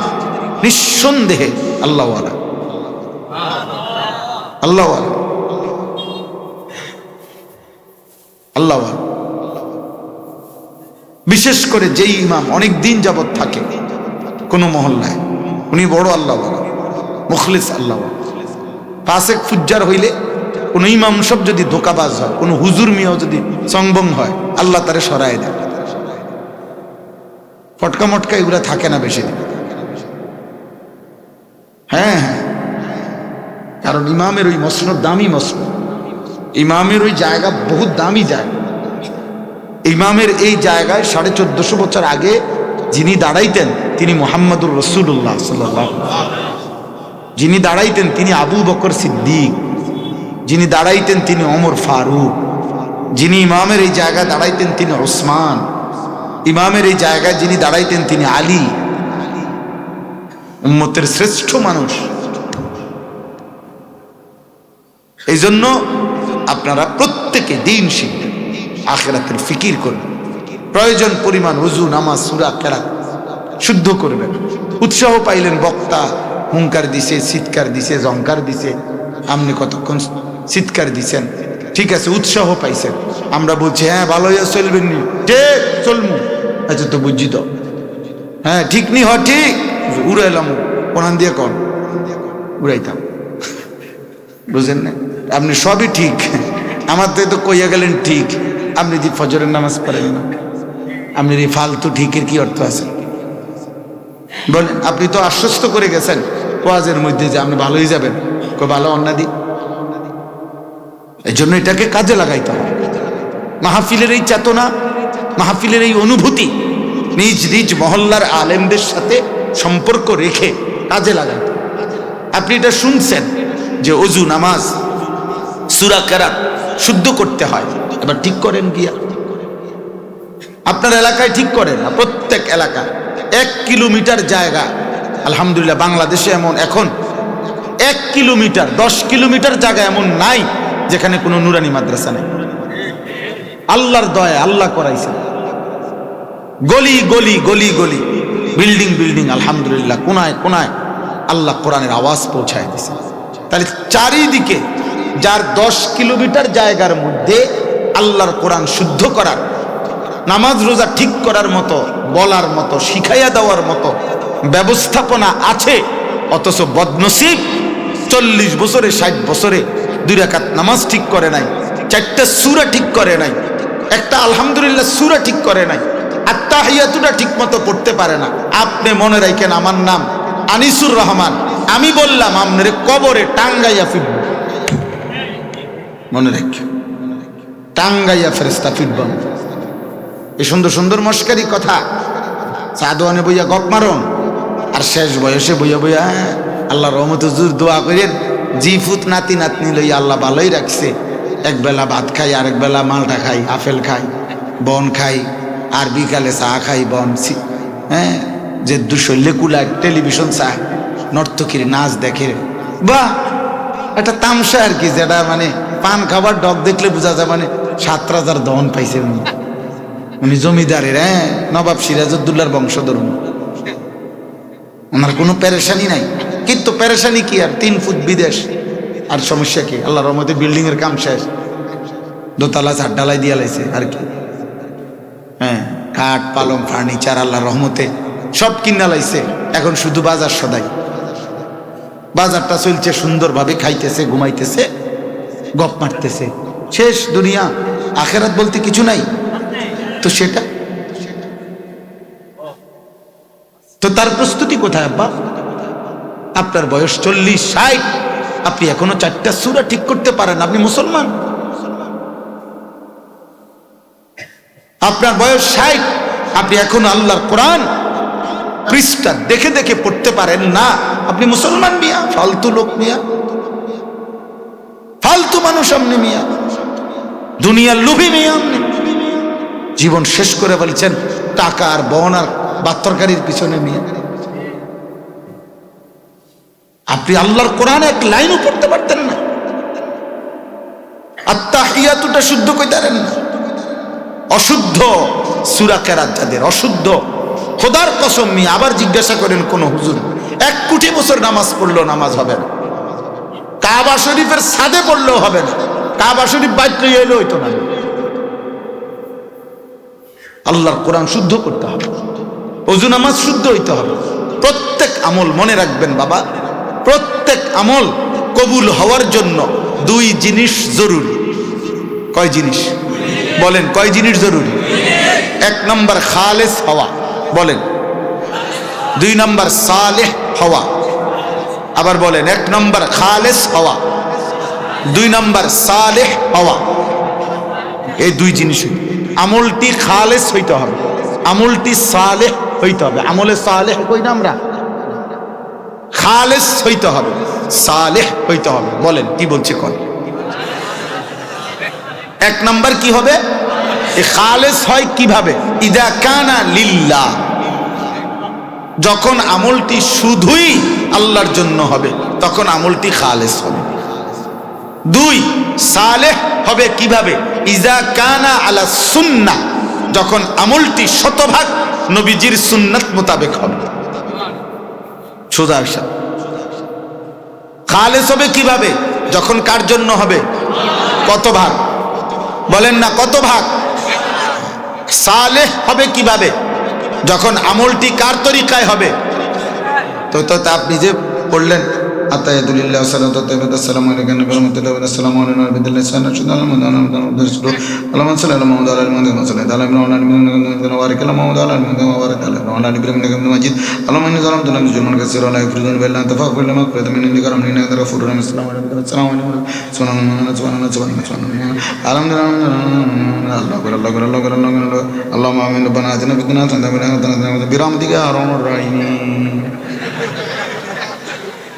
নিঃসন্দেহে আল্লাহওয়ালা, আল্লাহওয়ালা, আল্লাহওয়ালা। বিশেষ করে যেই ইমাম অনেক দিন যাবত থাকে কোন মহল্লায়, উনি বড় আল্লাহওয়ালা, মুখলিস আল্লাহওয়ালা। ফাসেক ফুজ্জার হইলে কোন ইমাম সব যদি ধোকাবাজ হয়, কোন হুজুর মিয়াও যদি সংবং হয়, আল্লাহ তারে সরায় দেয়। ফটকা মটকা এগুলা থাকে না বেশি দিন। হ্যাঁ হ্যাঁ, কারণ ইমামের ওই মসনদ দামি মসনদ, ইমামের ওই জায়গা বহুত দামি জায়গা। ইমামের এই জায়গায় 1450 বছর আগে যিনি দাঁড়াইতেন তিনি মুহাম্মদুর রাসূলুল্লাহ সাল্লাল্লাহু আলাইহি ওয়াসাল্লাম। যিনি দাঁড়াইতেন তিনি আবু বকর সিদ্দিক, যিনি দাঁড়াইতেন তিনি ওমর ফারুক, যিনি ইমামের এই জায়গায় দাঁড়াইতেন তিনি ওসমান, ইমামের এই জায়গায় যিনি দাঁড়াইতেন তিনি আলী, উম্মতের শ্রেষ্ঠ মানুষ। এই জন্য আপনারা প্রত্যেকে দিন শিখবেন, আখিরাতের ফিকির করবেন, প্রয়োজন পরিমাণ ওযু, নামাজ, সূরা কেরাত শুদ্ধ করবেন। উৎসাহ পাইলেন, বক্তা হুঙ্কার দিছে, চিৎকার দিছে, জঙ্কার দিছে, আপনি কতক্ষণ চিৎকার দিছেন, ঠিক আছে, উৎসাহ পাইছেন। আমরা বলছি হ্যাঁ ভালো হইয়া চলবেন নি, ঠিক চলমু, আচ্ছা তো বুঝছি তো, হ্যাঁ ঠিক নি, হয় ঠিক, উড়াইলাম কোরআন দিয়ে কন উড়াইতাম, বুঝেন না? আপনি সবই ঠিক, আমার তো কইয়া গেলেন ঠিক, আপনি যে ফজরের নামাজ পড়েন না, আপনি এই ফালতু ঠিকের কি অর্থ আছে বলেন? আপনি তো আশ্বস্ত করে গেছেন ওয়াজের মধ্যে যে আপনি ভালোই যাবেন, ভালো অন্যাদি। এই জন্য এটাকে কাজে লাগাইতে হবে। মাহফিলের এই চেতনা, মাহফিলের এই অনুভূতি নিজ নিজ মহল্লার আলেমদের সাথে সম্পর্ক রেখে কাজে লাগাইতে। আপনি এটা শুনছেন যে ওযু, নামাজ, সূরা কেরাত শুদ্ধ করতে হয়, এবার ঠিক করেন গিয়া আপনার এলাকায় ঠিক করেন না। প্রত্যেক এলাকা 1 কিলোমিটার জায়গা, আলহামদুলিল্লাহ বাংলাদেশে এমন এখন 1 কিলোমিটার 10 কিলোমিটার জায়গা এমন নাই যেখানে কোনো নুরানি মাদ্রাসা নেই। আল্লাহর দয়া, আল্লাহ করাইছেন। গলি গলি গলি গলি, বিল্ডিং বিল্ডিং, আলহামদুলিল্লাহ কোনায় কোনায় আল্লাহ কোরআনের আওয়াজ পৌঁছায় দিয়েছে। তাহলে চারিদিকে যার 10 কিলোমিটার জায়গার মধ্যে আল্লাহর কোরআন শুদ্ধ করার, নামাজ রোজা ঠিক করার মতো, বলার মতো, শিখাইয়া দেওয়ার মতো ব্যবস্থাপনা আছে, অথচ বদনসিব 40 বছরে 60 বছরে 2 রাকাত নামাজ ঠিক করে নাই, 4টা সূরা ঠিক করে নাই, একটা আলহামদুলিল্লাহ সূরা ঠিক করে নাই, আত্তাহিয়াতুটা ঠিক মতো পড়তে পারে না। আপনি মনে রাখেন আমার নাম আনিসুর রহমান, আমি বললাম আপনার কবরে টাঙ্গাইয়া ফিরব, মনে রাখেন, টাঙ্গাইয়া ফেরেশতা ফিরব। এই সুন্দর সুন্দর মস্কারি কথা সাদওয়ানে বইয়া গপ মারন, আর শেষ বয়সে বইয়া বইয়া আল্লাহর রহমতে হুজুর দোয়া করেন, জিফুত নাতি নাতনি লইয়া আল্লাহ ভালোই রাখছে, এক বেলা ভাত খাই, আরেক বেলা মালটা খাই, আপেল খাই, বন খাই, আর বিকালে চা খাই, বন, হ্যাঁ, যে দুশল্যে কুলায় টেলিভিশন চায়, নর্তকীর নাচ দেখে, বাহ একটা তামসা আর কি, যেটা মানে পান খাবার ডগ দেখলে বোঝা যায় মানে 7 রাজার দহন পাইছে উনি জমিদারের, হ্যাঁ, নবাব সিরাজউদ্দৌলার বংশধর। ওনার কোনো পেরেশানি নাই, কিন্তু পেরেশানি কি আর, 3 ফুট বিদেশ, আর সমস্যা কি? আল্লাহর রহমতে বিল্ডিং এর কাম শেষ, দোতলা 4 ঢালাই দিয়া লাইছে আর কি, হ্যাঁ, কাঠ পালং ফার্নিচার আল্লাহর রহমতে সব কিনা লাইছে। এখন শুধু বাজার সদাই, বাজারটা চলছে সুন্দরভাবে, খাইতেছে, ঘুমাইতেছে, গপ মারতেছে, শেষ দুনিয়া। আখেরাত বলতে কিছু নাই তো, সেটা তো তার প্রস্তুতি কোথায় আব্বা? আপনার বয়স 40-60, আপনি এখনো 4টা সূরা ঠিক করতে পারেন, আপনি মুসলমান? আপনার বয়স 60, আপনি এখনো আল্লাহর কোরআন পৃষ্ঠা দেখে দেখে পড়তে পারেন না, আপনি মুসলমান মিয়া? ফালতু লোক মিয়া, ফালতু মানুষ আপনি মিয়া, দুনিয়ার লোভী মিয়া। আপনি জীবন শেষ করে বলছেন টাকা আর বন আর ভাত তরকারির পিছনে নিয়ে। আপনি আল্লাহর কোরআনে এক লাইনও পড়তে পারতেন না, আত্তাহিয়াতুটা শুদ্ধ কইতারেন না। অশুদ্ধ সূরা কেরাত যাদের, অশুদ্ধ, খোদার কসম নিয়ে আবার জিজ্ঞাসা করেন কোন হুজুর 1 কোটি বছর নামাজ পড়লেও নামাজ হবে না, কাবা শরীফের ছাদে পড়লেও হবে না, কাবা শরীফ বাইরে এলো হইতো না। আল্লাহর কোরআন শুদ্ধ করতে হবে, ওযু নামাজ শুদ্ধ হইতে হবে। প্রত্যেক আমল মনে রাখবেন বাবা, প্রত্যেক আমল কবুল হওয়ার জন্য 2 জিনিস জরুরি। কয় জিনিস বলেন? কয় জিনিস জরুরি? 1 নম্বর খালেস হওয়া, বলেন। 2 নম্বর সালেহ হওয়া, আবার বলেন। 1 নম্বর খালেস হওয়া, 2 নম্বর সালেহ হওয়া। এই 2 জিনিস, আমলটি খালেস হইতে হবে, আমলটি সালেহ হইতে হবে। আমলে সালেহ কই না আমরা, খালেস হইতে হবে, সালেহ হইতে হবে। বলেন কি বলছে কোন? 1 নম্বর কি হবে? এই খালেস হয় কিভাবে? ইদা কানা লিল্লাহ, যখন আমলটি শুধুই আল্লাহর জন্য হবে তখন আমলটি খালেস হবে। 2 সালেহ হবে কিভাবে? ইজা কানা আলা সুন্নাহ, যখন আমলটি শতভাগ নবীজির সুন্নাত মোতাবেক হবে। সোজা হিসাব। খালেস হবে কিভাবে? যখন কার জন্য হবে? কত ভাগ বলেন না, কত ভাগ? সালেহ হবে কিভাবে? যখন আমলটি কার তরিকায় হবে? তো আপনি যে পড়লেন আতায়াতুলিল্লাহ সাল্লাতু আসসালামু আলাইকুম নবী রাহমাতুল্লাহি ওয়া আসসালামু আলাইকুম ওয়া রাহমাতুল্লাহি আল্লাহুম্মা সাল্লি আলা মুহাম্মাদ ওয়া আলা মুহাম্মাদ ওয়া সাল্লি আলা মুহাম্মাদ ওয়া বারিক আলা মুহাম্মাদ ওয়া আলা মুহাম্মাদ ওয়া বারিক আলা ইব্রাহিম ইন্নাকা হামিদুম মাজিদ আল্লাহুম্মা ইন্নী যালামতু নাফসি যুলমান কাসীরা ওয়া লা ইয়াগফিরু যুনুবা ইল্লা আনতা ফাগফির লিনা ওয়া min indika rahmatan innaka antal ghafurur rahim assalamu alaykum subhanallah Allahumma amin rabbana atina fid dunya hasanatan bi rahmatika ya arhamar rahimin।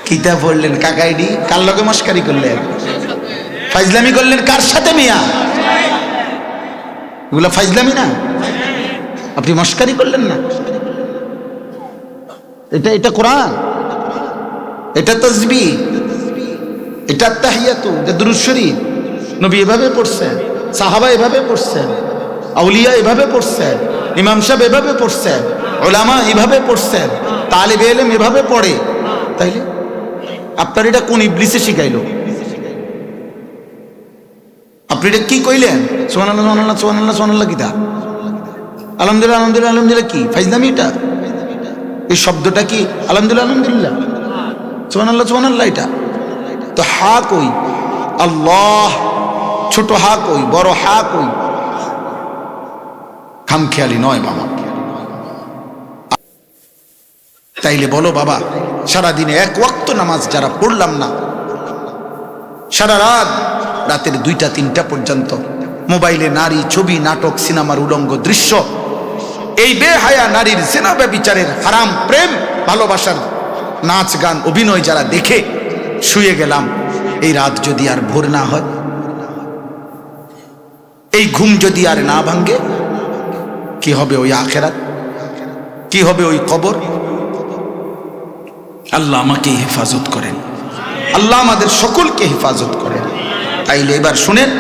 কিতাব পড়লেন কাকাইডি, কার লগে মস্কারি করলেন, ফাইজলামি করলেন কার সাথে? মিয়া এগুলা ফাইজলামি না? আপনি মস্কারি করলেন না? এটা কোরআন, এটা তাসবিহ, এটা তাহিয়াতু, এটা দুরূদ শরীফ। নবী এভাবে পড়ছেন, সাহাবা এভাবে পড়ছেন, আউলিয়া এভাবে পড়ছেন, ইমাম সাহেব এভাবে পড়ছেন, উলামা এভাবে পড়ছেন, তালিবে ইলম এভাবে পড়ে। তাইলে আপনার এটা কোন ইবলিসে শিখাইলো? আপনি এটা কি কইলেন? সুবহানাল্লাহ সুবহানাল্লাহ সুবহানাল্লাহ সুবহানাল্লাহ কিতা? আলহামদুলিল্লাহ আলহামদুলিল্লাহ আলহামদুলিল্লাহ কি ফাইজলামি? এটা এই শব্দটা কি আলহামদুলিল্লাহ আলহামদুলিল্লাহ সুবহানাল্লাহ সুবহানাল্লাহ? এটা তো হা কই? আল্লাহ ছোট হা কই, বড় হা কই? খামখেয়ালি নয় বাবা। তাইলে বলো বাবা, সারাদিনে 1 ওয়াক্ত নামাজ যারা পড়লাম না, সারা রাত, রাতের 2টা 3টা পর্যন্ত মোবাইলে নারী, ছবি, নাটক, সিনেমার উলঙ্গ দৃশ্য, এই বেহায়া নারীর জিনা ব্যভিচারের হারাম প্রেম ভালোবাসার নাচ গান অভিনয় যারা দেখে শুয়ে গেলাম, এই রাত যদি আর ভোর না হয়, এই ঘুম যদি আর না ভাঙ্গে, কি হবে ওই আখেরাত? কি হবে ওই কবর? আল্লাহ আমাকে হেফাজত করেন, আল্লাহ আমাদের সকলকে হেফাজত করেন। তাইলে এবার শুনেন,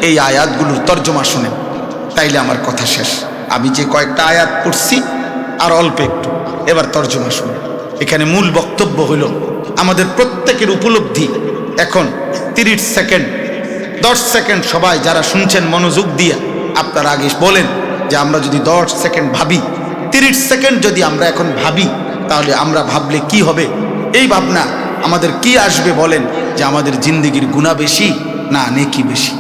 এই আয়াতগুলোর তর্জমা শুনেন, তাইলে আমার কথা শেষ। আমি যে কয়েকটা আয়াত পড়ছি আর অল্প একটু, এবার তর্জমা শুনেন। এখানে মূল বক্তব্য হলো আমাদের প্রত্যেকের উপলব্ধি। এখন 30 সেকেন্ড 10 সেকেন্ড সবাই যারা শুনছেন মনোযোগ দিয়ে আপনারা আগে বলেন যে আমরা যদি 10 সেকেন্ড ভাবি, 30 সেকেন্ড যদি আমরা এখন ভাবি, তাহলে আমরা ভাবলে কি হবে? এই ভাবনা আমাদের কি আসবে বলেন? যে আমাদের জিন্দেগির গুনাহ বেশি না নেকি বেশি?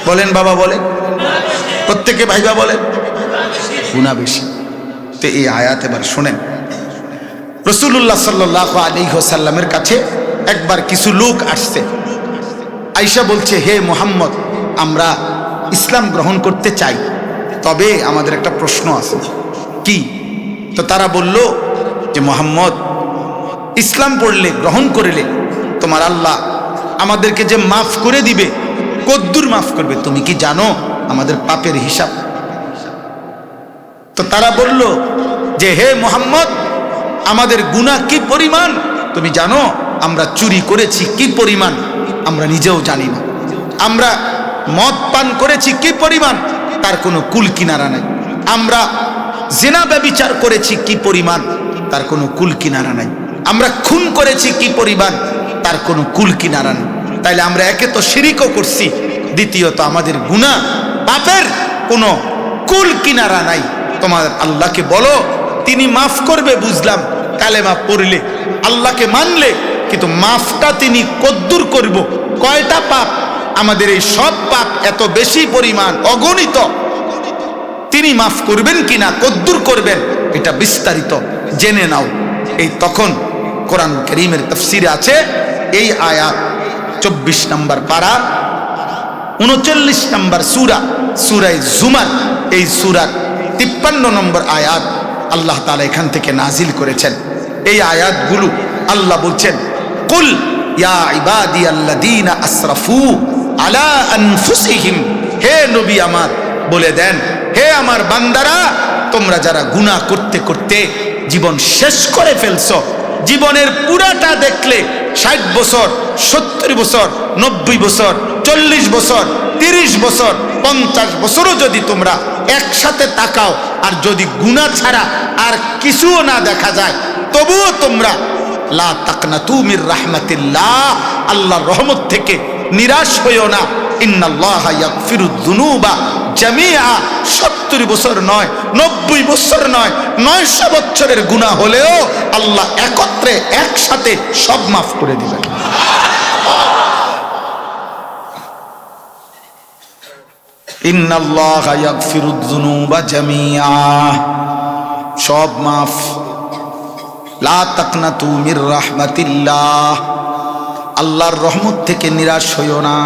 বলেন বাবা, বলেন, প্রত্যেকে ভাইবা বলেন, গুনাহ বেশি। তো এই আয়াত এবার শোনেন। রাসূলুল্লাহ সাল্লাল্লাহু আলাইহি ওয়াসাল্লামের কাছে একবার কিছু লোক আসছে, আয়েশা বলছে, হে মুহাম্মদ, আমরা ইসলাম গ্রহণ করতে চাই, তবে আমাদের একটা প্রশ্ন আছে। কি? তো তারা বলল যে মুহাম্মদ, ইসলাম পড়লে, গ্রহণ করলে তোমার আল্লাহ আমাদেরকে যে মাফ করে দিবে, কদ্দুর মাফ করবে তুমি কি জানো? আমাদের পাপের হিসাব। তো তারা বলল যে হে মুহাম্মদ, আমাদের গুনাহ কি পরিমাণ তুমি জানো? আমরা চুরি করেছি কি পরিমাণ আমরা নিজেও জানি না। আমরা মদ পান করেছি কি পরিমাণ তার কোনো কুল কিনারা নাই। আমরা জিনা ব্যভিচার করেছি কি পরিমাণ তার কোনো কুল কিনারা নাই। আমরা খুন করেছি কি পরিমাণ তার কোনো কুল কিনারা নেই। তাইলে আমরা একে তো শিরিকও করছি, দ্বিতীয়ত আমাদের গুনাহ পাপের কোনো কুল কিনারা নাই। তোমার আল্লাহকে বলো, তিনি মাফ করবে বুঝলাম, কালেমা পড়লে আল্লাহকে মানলে, কিন্তু মাফটা তিনি কদ্দুর করব, কয়টা পাপ আমাদের এই সব পাপ এত বেশি পরিমাণ অগণিত, তিনি মাফ করবেন কিনা, কদ্দুর করবেন, এটা বিস্তারিত জেনে নাও। এই তখন কোরআন কারীমের তাফসিরে আছে এই আয়াত 24 নম্বর পারা 39 নম্বর সূরা, সূরা জুমার, এই সূরার 53 নম্বর আয়াত আল্লাহ তাআলা এখান থেকে নাজিল করেছেন। এই আয়াতগুলো আল্লাহ বলছেন, কুল ইয়া ইবাদিয়াল্লাযীনা আসরাফু আলা আনফুসিহিম, হে নবী আমার বলে দেন, হে আমার বান্দারা, তোমরা যারা গুনাহ করতে করতে জীবন শেষ করে ফেলছো, জীবনের পুরাটা দেখলে 60 বছর, 70 বছর, 90 বছর, 40 বছর, 30 বছর, 50 বছরও যদি তোমরা একসাথে তাকাও, আর যদি গুনাহ ছাড়া আর কিছুও না দেখা যায়, তবুও তোমরা লা তাকনাতু মির রাহমাতিল্লাহ, আল্লাহর রহমত থেকে নিরাশ হইও না। ইন্নাল্লাহা ইয়াগফিরুদ যুনুবা জামিআ, 70 বছর নয়, 90 বছর নয়, 900 বছরের গুনাহ হলেও আল্লাহ একত্রে একসাথে সব মাফ করে দিবেন। ইন্নাল্লাহা ইয়াগফিরুদ যুনুবা জামিআ, সব মাফ। লা তাকনাতু মির রাহমাতিল্লাহ, আল্লাহর রহমত থেকে নিরাশ হইও না।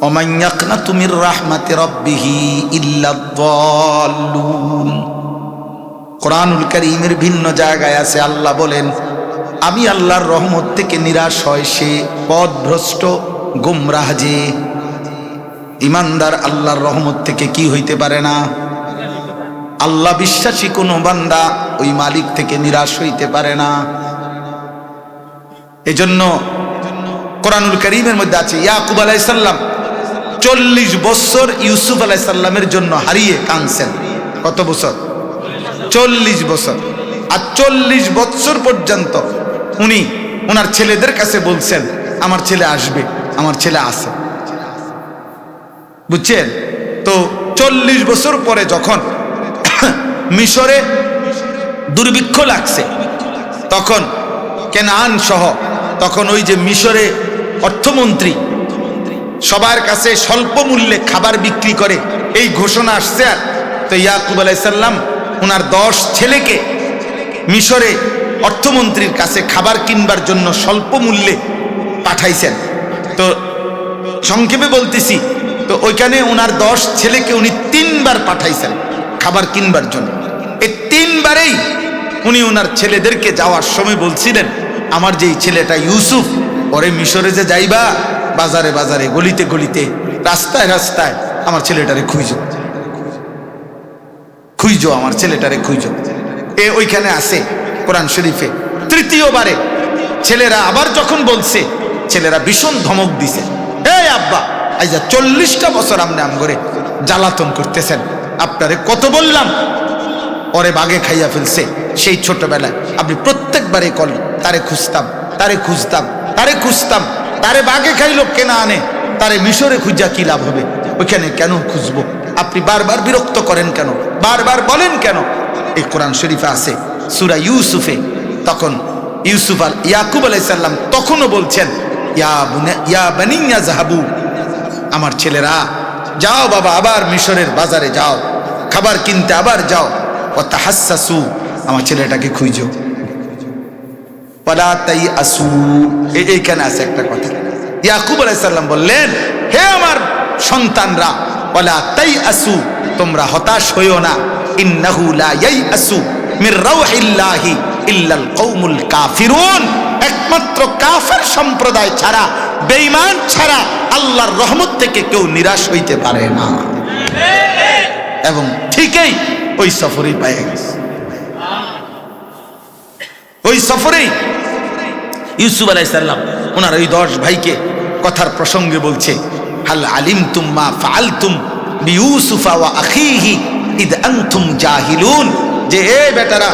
ওমান ইয়াকনাতু মির রাহমাতি রাব্বিহি ইল্লাদ দাল্লুন, কোরআনুল কারীমের ভিন্ন জায়গায় আছে আল্লাহ বলেন, আমি আল্লাহর রহমত থেকে নিরাশ হয় সে পথভ্রষ্ট গোমরাহ যে। ইমানদার আল্লাহর রহমত থেকে কি হইতে পারে না? আল্লাহ বিশ্বাসী কোনো বান্দা ওই মালিক থেকে নিরাশ হইতে পারে না। এজন্য কোরআনুল কারীমের মধ্যে আছে, ইয়াকুব আলাইহিস সালাম 40 বছর ইউসুফ আলাইহিস সালামের জন্য হারিয়ে কাঁদছেন। কত বছর? 40 বছর। আর 40 বছর পর্যন্ত উনি ওনার ছেলেদের কাছে বলছেন, আমার ছেলে আসবে, আমার ছেলে আসে, বুঝছেন? তো 40 বছর পরে যখন মিশরে দুর্ভিক্ষ লাগছে, তখন কেনান সহ, তখন ওই যে মিশরে অর্থমন্ত্রী সবার কাছে স্বল্প মূল্যে খাবার বিক্রি করে, এই ঘোষণা আসছে। আর তো ইয়াকুব আলাইহিস সালাম ওনার 10 ছেলেকে মিশরে অর্থমন্ত্রীর কাছে খাবার কিনবার জন্য স্বল্প মূল্যে পাঠাইছেন। তো সংক্ষেপে বলতেছি, তো ওইখানে ওনার 10 ছেলেকে উনি 3 বার পাঠাইছেন খাবার কিনবার জন্য। এই 3 বারেই উনি ওনার ছেলেদেরকে যাওয়ার সময় বলছিলেন, আমার যেই ছেলেটা ইউসুফ, ওরে মিশরে যে যাইবা, বাজারে বাজারে, গলিতে গলিতে, রাস্তায় রাস্তায় আমার ছেলেটারে খুঁজো, খুঁজো, আমার ছেলেটারে খুঁজো। এ ওইখানে আছে কোরআন শরীফে। 3য় বারে ছেলেরা আবার যখন বলছে, ছেলেরা ভীষণ ধমক দিছে, এই আব্বা, আইজা 40টা বছর আপনি আম করে জ্বালাতন করতেছেন, আপনারে কত বললাম, ওরে বাগে খাইয়া ফেলছে। সেই ছোটবেলায় আপনি প্রত্যেকবারে কল তারে খুঁজতাম, তারে খুঁজতাম, তারে খুঁজতাম, তারে বাগে খাইলো কেনা আনে, তারে মিশরে খুঁজা কি লাভ হবে, ওইখানে কেন খুঁজবো? আপনি বারবার বিরক্ত করেন কেন, বারবার বলেন কেন? এই কোরআন শরীফে আছে সূরা ইউসুফে। তখন ইয়াকুব আলাইহিস সালাম তখনও বলছেন, ইয়া বানিয়া যাহাবু, আমার ছেলেরা যাও বাবা, আবার মিশরের বাজারে যাও, খাবার কিনতে আবার যাও, ওয়া তাহাসসু, আমার ছেলেটাকে খুঁজো, ওয়ালা তাইআসু। এইখানে আছে একটা কথা, ইয়াকুব আলাইহিস সালাম বললেন, হে আমার সন্তানরা, ওয়ালা তাইআসু, তোমরা হতাশ হইও না, ইন্নাহু লা ইয়াইআসু মির রাউহিল্লাহি ইল্লাল কওমুল কাফিরুন, একমাত্র কাফের সম্প্রদায় ছাড়া, বেঈমান ছাড়া আল্লাহর রহমত থেকে কেউ নিরাশ হইতে পারে না। এবং ঠিকই ওই সফরেই পাইয়া গেছে। ওই সফরেই ইউসুফ আলাইহিস সালাম ওনার ওই 10 ভাইকে কথার প্রসঙ্গে বলছে, হাল আলিমতুম মা ফাআলতুম বিইউসুফা ওয়া আখিহি ইদ আনতুম জাহিলুন, যে এ বেটারা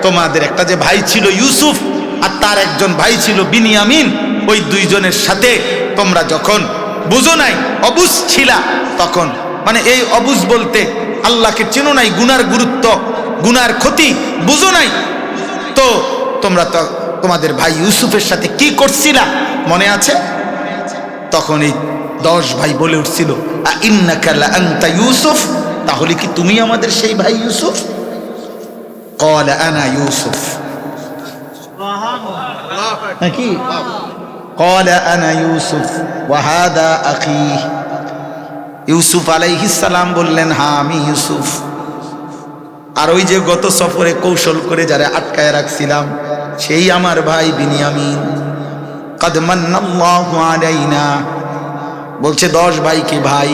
তোমাদের একটা যে ভাই ছিল ইউসুফ আর তার একজন ভাই ছিল বিনিয়ামিন, ওই দুইজনের সাথে তোমরা যখন বুঝো নাই, অবুঝ ছিলা, তখন মানে এই অবুঝ বলতে আল্লাহকে চেনো নাই, গুনার গুরুত্ব গুনার ক্ষতি বুঝো নাই, তো তোমরা তো তোমাদের ভাই ইউসুফের সাথে কি করছিলা মনে আছে? তখন এই 10 ভাই বলে উঠছিল, ইন্নাকা লা আনতা ইউসুফ, তাহলে কি তুমি আমাদের সেই ভাই ইউসুফ? ক্বালা আনা ইউসুফ, নাকি ক্বালা আনা ইউসুফ ওয়া হাদা আখি। ইউসুফ আলাইহিস সালাম বললেন, হ্যাঁ আমি ইউসুফ, আর ওই যে গত সফরে কৌশল করে যারা আটকায় রাখছিলাম সেই আমার ভাই বিনিয়ামিন। কদ মান্নাল্লাহু আলাইনা, বলছে 10 ভাইকে, ভাই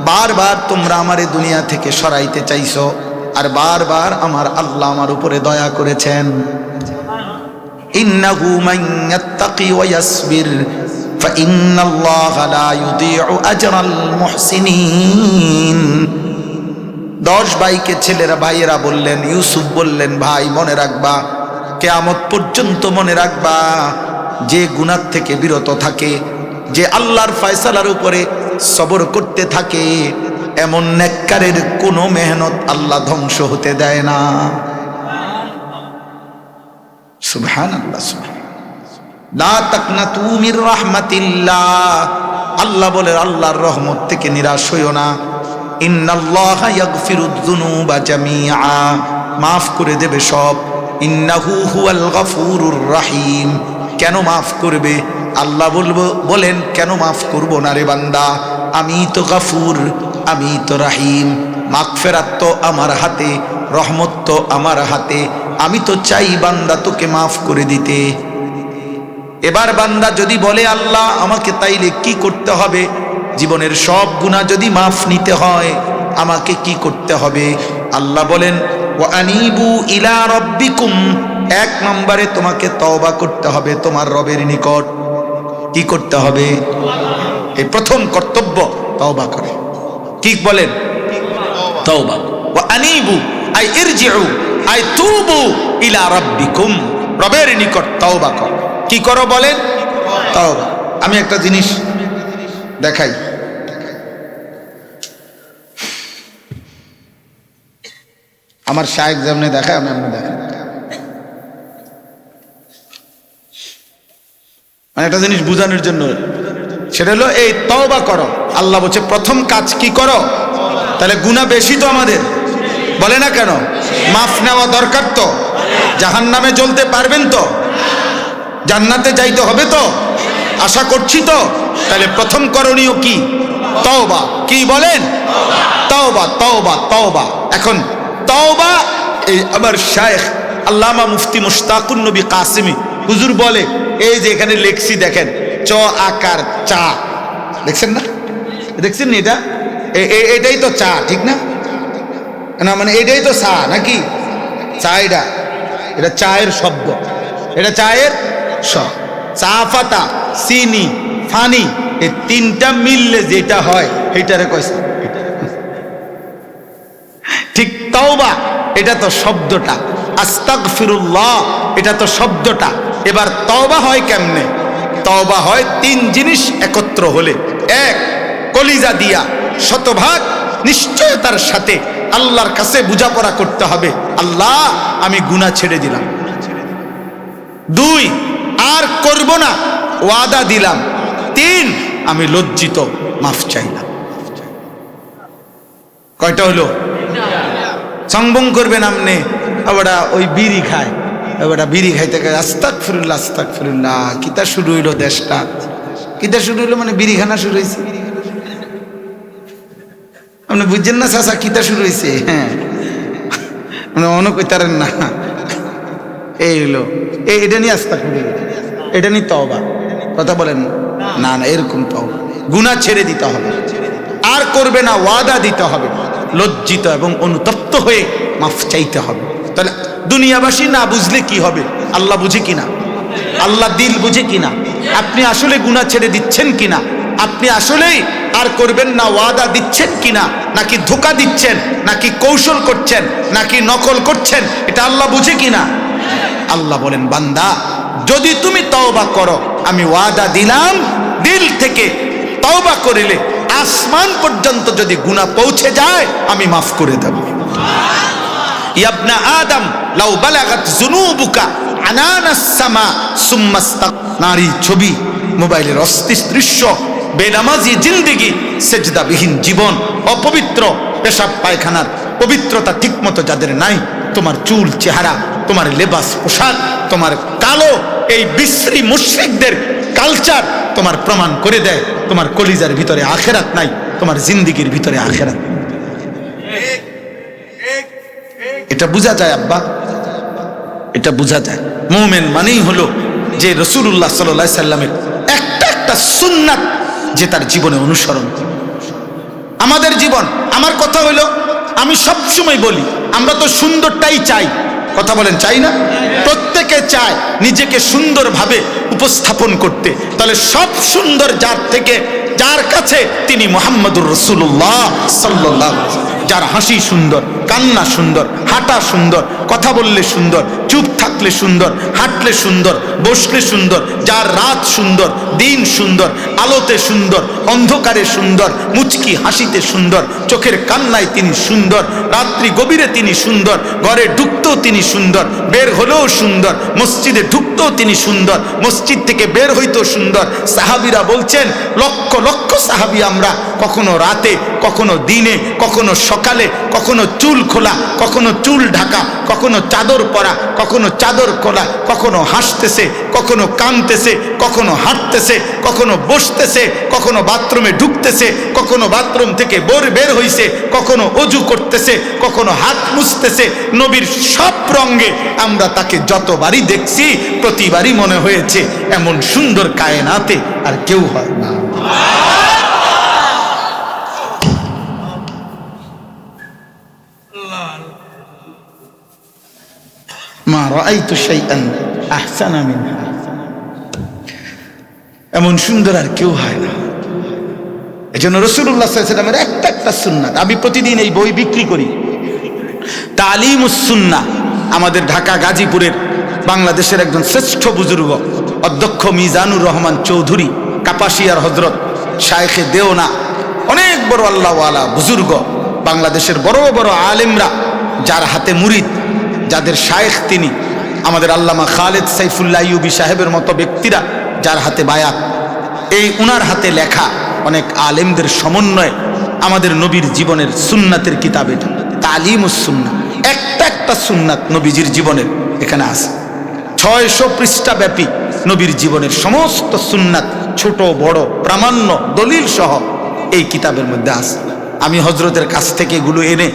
বারবার তোমরা আমারে দুনিয়া থেকে সরাইতে চাইছো, আর বারবার আমার আল্লাহ আমার উপরে দয়া করেছেন। ইন্নাহু মান ইয়াত্তাকি ওয়া ইয়াসবির ফাইন্নাল্লাহা লা ইউদিউ আজরাল মুহসিনিন। 10 ভাইকে ছেলেরা ভাইয়েরা বললেন, ইউসুফ বললেন, ভাই মনে রাখবা, কিয়ামত পর্যন্ত মনে রাখবা, যে গুনাহ থেকে বিরত থাকে, যে আল্লাহর ফয়সালার উপরে সবর করতে থাকে, এমন নেককারের কোনো মেহনত আল্লাহ ধ্বংস হতে দেয় না। সুবহানাল্লাহ, লা তাকনাতু মির রাহমাতিল্লাহ, আল্লাহ বলে আল্লাহর রহমত থেকে নিরাশ হইও না। ইন্নাল্লাহা ইয়াগফিরুয যুনুবা জামিআ, মাফ করে দেবে সব। ইন্নাহু হুয়াল গফুরুর রহিম, কেন মাফ করবে? আল্লাহ বলেন কেন মাফ করব না রে বান্দা, আমি তো গফুর, আমি তো রহিম, মাগফিরাত তো আমার হাতে, রহমত তো আমার হাতে, আমি তো চাই বান্দা তোকে মাফ করে দিতে। এবার বান্দা যদি বলে, আল্লাহ আমাকে তাইলে কি করতে হবে? জীবনের সব গুনাহ যদি মাফ নিতে হয় আমাকে কি করতে হবে? আল্লাহ বলেন, ওয়া আনিবু ইলা রাব্বিকুম, 1 নম্বরে তোমাকে তওবা করতে হবে তোমার রবের নিকট। কি করতে হবে? এই প্রথম কর্তব্য তওবা করে। কি বলেন? তওবা। ওয়া আনিবু আই ইরজিউ আই তুবু ইলা রাব্বিকুম, রবের নিকট তওবা কর। কি করো বলেন? তওবা। আমি একটা জিনিস দেখাই, আমার শায়েখ যেমনি দেখায় আমি এমনি দেখাই। মানে একটা জিনিস বোঝানোর জন্য, সেটা হলো এই তওবা করো। আল্লাহ বলছে প্রথম কাজ কি করো? তাহলে গুনাহ বেশি তো আমাদের, বলে না কেন? মাফ নেওয়া দরকার তো। জাহান্নামে জ্বলতে পারবেন তো? জান্নাতে যাইতে হবে তো? আশা করছি তো। তাহলে প্রথম করণীয় কি? তওবা। কি বলেন? তওবা, তওবা, তওবা। এখন তওবা, এই আমার শায়েখ আল্লামা মুফতি মুশতাকুন নবী কাসিমি হুজুর বলে, এই যে এখানে লেখছি দেখেন, চ আকার চা, দেখছেন না? দেখছেন না? এটা এটাই তো চা, ঠিক না? না মানে এটাই তো চা নাকি? চা, এটা চায়ের শব্দ, এটা চায়ের শব্দ। চা পাতা, চিনি, ফানি, এই 3টা মিললে যেটা হয় এটারে কইছে। ঠিক তওবা, এটা তো শব্দটা। আস্তাগফিরুল্লাহ, এটা তো শব্দটা। এবার তওবা হয় কেমনে? তওবা হয় 3 জিনিস একত্র হলে। 1, কলিজা দিয়া শতভাগ নিশ্চয়তার সাথে আল্লাহর কাছে বোঝাপড়া করতে হবে, আল্লাহ আমি গুনাহ ছেড়ে দিলাম। 2, আর করব না, ওয়াদা দিলাম। 3, আমি লজ্জিত, মাফ চাইলাম। কয়টা হলো? সংবং করবেন আমনে। আবার ওই বিড়ি খায়, এবার বিড়ি খাইতে খায় আস্তাগফিরুল্লাহ, আস্তাগফিরুল্লাহ। কিতা শুরু হইলো দেশটা? কিতা শুরু হইলো মানে বিড়ি খানা শুরু হয়েছে। আপনি বুঝছেন না চাচা কিতা শুরু হয়েছে? হ্যাঁ, মানে অন্য কইতারেন না। এই হলো এটা নিয়ে আস্তাগফিরুল্লাহ, এটা নিয়ে তওবা। কথা বলেন না? না, এরকম তওবা। গুনাহ ছেড়ে দিতে হবে, আর করবে না, ওয়াদা দিতে হবে। লজ্জিত এবং অনুতপ্ত হয়ে মাফ চাইতে হবে। তাহলে দুনিয়াবাসী না বুঝলে কি হবে? আল্লাহ বুঝে কিনা? আল্লাহ দিল বুঝে কিনা? আপনি আসলে গুনাহ ছেড়ে দিচ্ছেন কিনা? আপনি আসলেই আর করবেন না ওয়াদা দিচ্ছেন কিনা, নাকি ধোঁকা দিচ্ছেন, নাকি কৌশল করছেন, নাকি নকল করছেন, এটা আল্লাহ বুঝে কিনা? আল্লাহ বলেন, বান্দা যদি তুমি তওবা করো, আমি ওয়াদা দিলাম দিল থেকে তওবা করিলে আসমান পর্যন্ত যদি গুনাহ পৌঁছে যায় আমি মাফ করে দেব। ইবনা আদম লাউ বালাগাত যুনুবুকা আনানাস সামা সুম্মা নারী ছবি, মোবাইলের অস্থিদৃশ্য, বেনামাজি জিন্দেগি, সেজদাবিহীন জীবন, অপবিত্র পেশাব পায়খানার পবিত্রতা ঠিকমতো যাদের নাই, তোমার চুল চেহারা, তোমার লেবাস পোশাক, তোমার কালো এই বিশ্রী মুশরিকদের কালচার তোমার প্রমাণ করে দেয় তোমার কলিজার ভিতরে আখিরাত নাই, তোমার জিন্দেগির ভিতরে আখিরাত। এটা বোঝা যায় আব্বা, এটা বোঝা যায়। মুমিন মানেই হলো যে রাসূলুল্লাহ সাল্লাল্লাহু আলাইহি সাল্লামের একটা একটা সুন্নাত যে তার জীবনে অনুসরণ। আমাদের জীবন, আমার কথা হলো, আমি সবসময় বলি আমরা তো সুন্দরটাই চাই, কথা বলেন চাই না? প্রত্যেকে চায় নিজেকে সুন্দরভাবে উপস্থাপন করতে। তাহলে সব সুন্দর যার থেকে, যার কাছে তিনি মুহাম্মদুর রাসূলুল্লাহ সাল্লাল্লাহু আলাইহি ওয়াসাল্লাম। যার হাসি সুন্দর, কান্না সুন্দর, হাঁটা সুন্দর, কথা বললে সুন্দর, চুপ থাকলে সুন্দর, হাঁটলে সুন্দর, বসলে সুন্দর, যার রাত সুন্দর, দিন সুন্দর, আলোতে সুন্দর, অন্ধকারে সুন্দর, মুচকি হাসিতে সুন্দর, চোখের কান্নায় তিনি সুন্দর, রাত্রি গভীরে তিনি সুন্দর, ঘরে ঢুকতেও তিনি সুন্দর, বের হলেও সুন্দর, মসজিদে ঢুকতেও তিনি সুন্দর, মসজিদ থেকে বের হইতেও সুন্দর। সাহাবীরা বলছেন, লক্ষ লক্ষ সাহাবী আমরা, কখনো রাতে, কখনো দিনে, কখনো সকালে, কখনো চুল খোলা, কখনো চুল ঢাকা, কখনো চাদর পরা, কখনো চাদর খোলা, কখনো হাসতেছে, কখনো কাঁদতেছে, কখনো হাঁটতেছে, কখনো বসতেছে, কখনো বাথরুমে ঢুকতেছে, কখনো বাথরুম থেকে বের হইছে, কখনো অজু করতেছে, কখনো হাত মুছতেছে। নবীর সব রঙে আমরা তাকে যতবারই দেখছি প্রতিবারই মনে হয়েছে এমন সুন্দর কায়নাতে আর কেউ হয় না। মা রাআইতু শাইআন আহসানা মিনহা, এমন সুন্দর আর কেউ হয় না। এজন্য রাসূলুল্লাহ সাল্লাল্লাহু আলাইহি ওয়াসাল্লামের একটা একটা সুন্নাত, আমি প্রতিদিন এই বই বিক্রি করি, তালিমুস সুন্নাহ। আমাদের ঢাকা গাজীপুরের বাংলাদেশের একজন শ্রেষ্ঠ বুজুর্গ অধ্যক্ষ মিজানুর রহমান চৌধুরী, কাপাসিয়ার হযরত শায়েখে দেওনা, অনেক বড় আল্লাহওয়ালা বুজুর্গ, বাংলাদেশের বড় বড় আলেমরা যার হাতে মুরিদ, যাদের শায়েখ তিনি, আমাদের আল্লামা খালেদ সাইফুল্লাহ আইয়ুবী সাহেবের মতো ব্যক্তিরা যার হাতে বায়াত, এই উনার হাতে লেখা অনেক আলেমদের সমন্বয়ে আমাদের নবীর জীবনের সুন্নাতের কিতাব এটা তালিমুস সুন্নাহ। একটা একটা সুন্নাত নবীজির জীবনের এখানে আছে, 600 পৃষ্ঠা ব্যাপী নবীর জীবনের সমস্ত সুন্নাত, ছোট বড় প্রামাণ্য দলিল সহ এই কিতাবের মধ্যে আছে। আমি হযরতের কাছ থেকে এগুলো এনে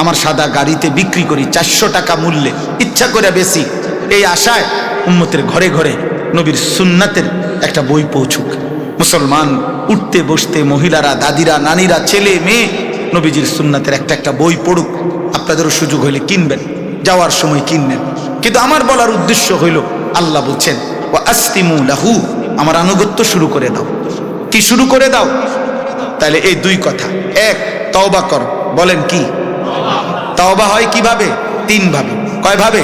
আমার সাদা গাড়িতে বিক্রি করি 400 টাকা মূল্যে, ইচ্ছা করে বেশি, এই আশায় উম্মতের ঘরে ঘরে নবীর সুন্নাতের একটা বই পৌঁছুক। মুসলমান উঠতে বসতে, মহিলারা, দাদিরা, নানিরা, ছেলে মেয়ে নবীজির সুন্নাতের একটা একটা বই পড়ুক। আপনাদেরও সুযোগ হইলে কিনবেন, যাওয়ার সময় কিনবেন। কিন্তু আমার বলার উদ্দেশ্য হইল, আল্লাহ বলছেন ওয়া আসলিমু লাহু, আমার আনুগত্য শুরু করে দাও। কি শুরু করে দাও? তাহলে এই দুই কথা, এক, তওবা কর। বলেন কি? তওবা হয় কিভাবে? 3 ভাবে। কয় ভাবে?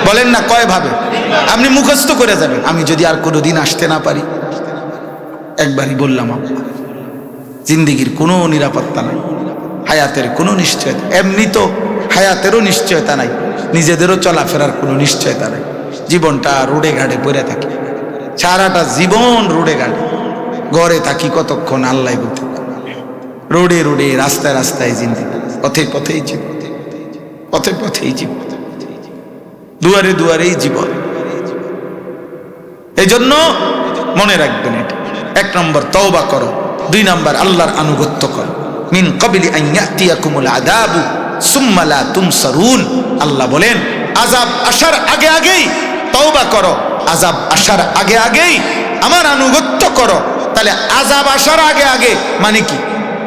বলেন না কয় ভাবে? আপনি মুখস্থ করে যাবেন। আমি যদি আর কোনোদিন আসতে না পারি, একবারই বললাম, আপনার জিন্দেগির কোনো নিরাপত্তা নাই, হায়াতের কোনো নিশ্চয়তা, এমনি তো হায়াতেরও নিশ্চয়তা নাই, নিজেদেরও চলাফেরার কোনো নিশ্চয়তা নাই। জীবনটা রোডে ঘাটে পড়ে থাকি, সারাটা জীবন রোডে ঘাটে, ঘরে থাকি কতক্ষণ আল্লাহ বলতে, রোডে রোডে, রাস্তায় রাস্তায় জিন্দেগি, পথে পথেই জীবন, পথে পথেই জীবন, দুয়ারে দুয়ারেই জীবন। এই জন্য মনে রাখবেন, এটা 1 নম্বর তওবা করো, 2 নম্বর আল্লাহর আনুগত্য করো। মিন ক্বাবলি আন ইয়াতিয়াকুমুল আযাবু সুম্মা লা তুনসারুন, আল্লাহ বলেন আযাব আসার আগে আগেই তওবা করো, আযাব আসার আগে আগেই আমার আনুগত্য করো। তাহলে আযাব আসার আগে আগে মানে কি?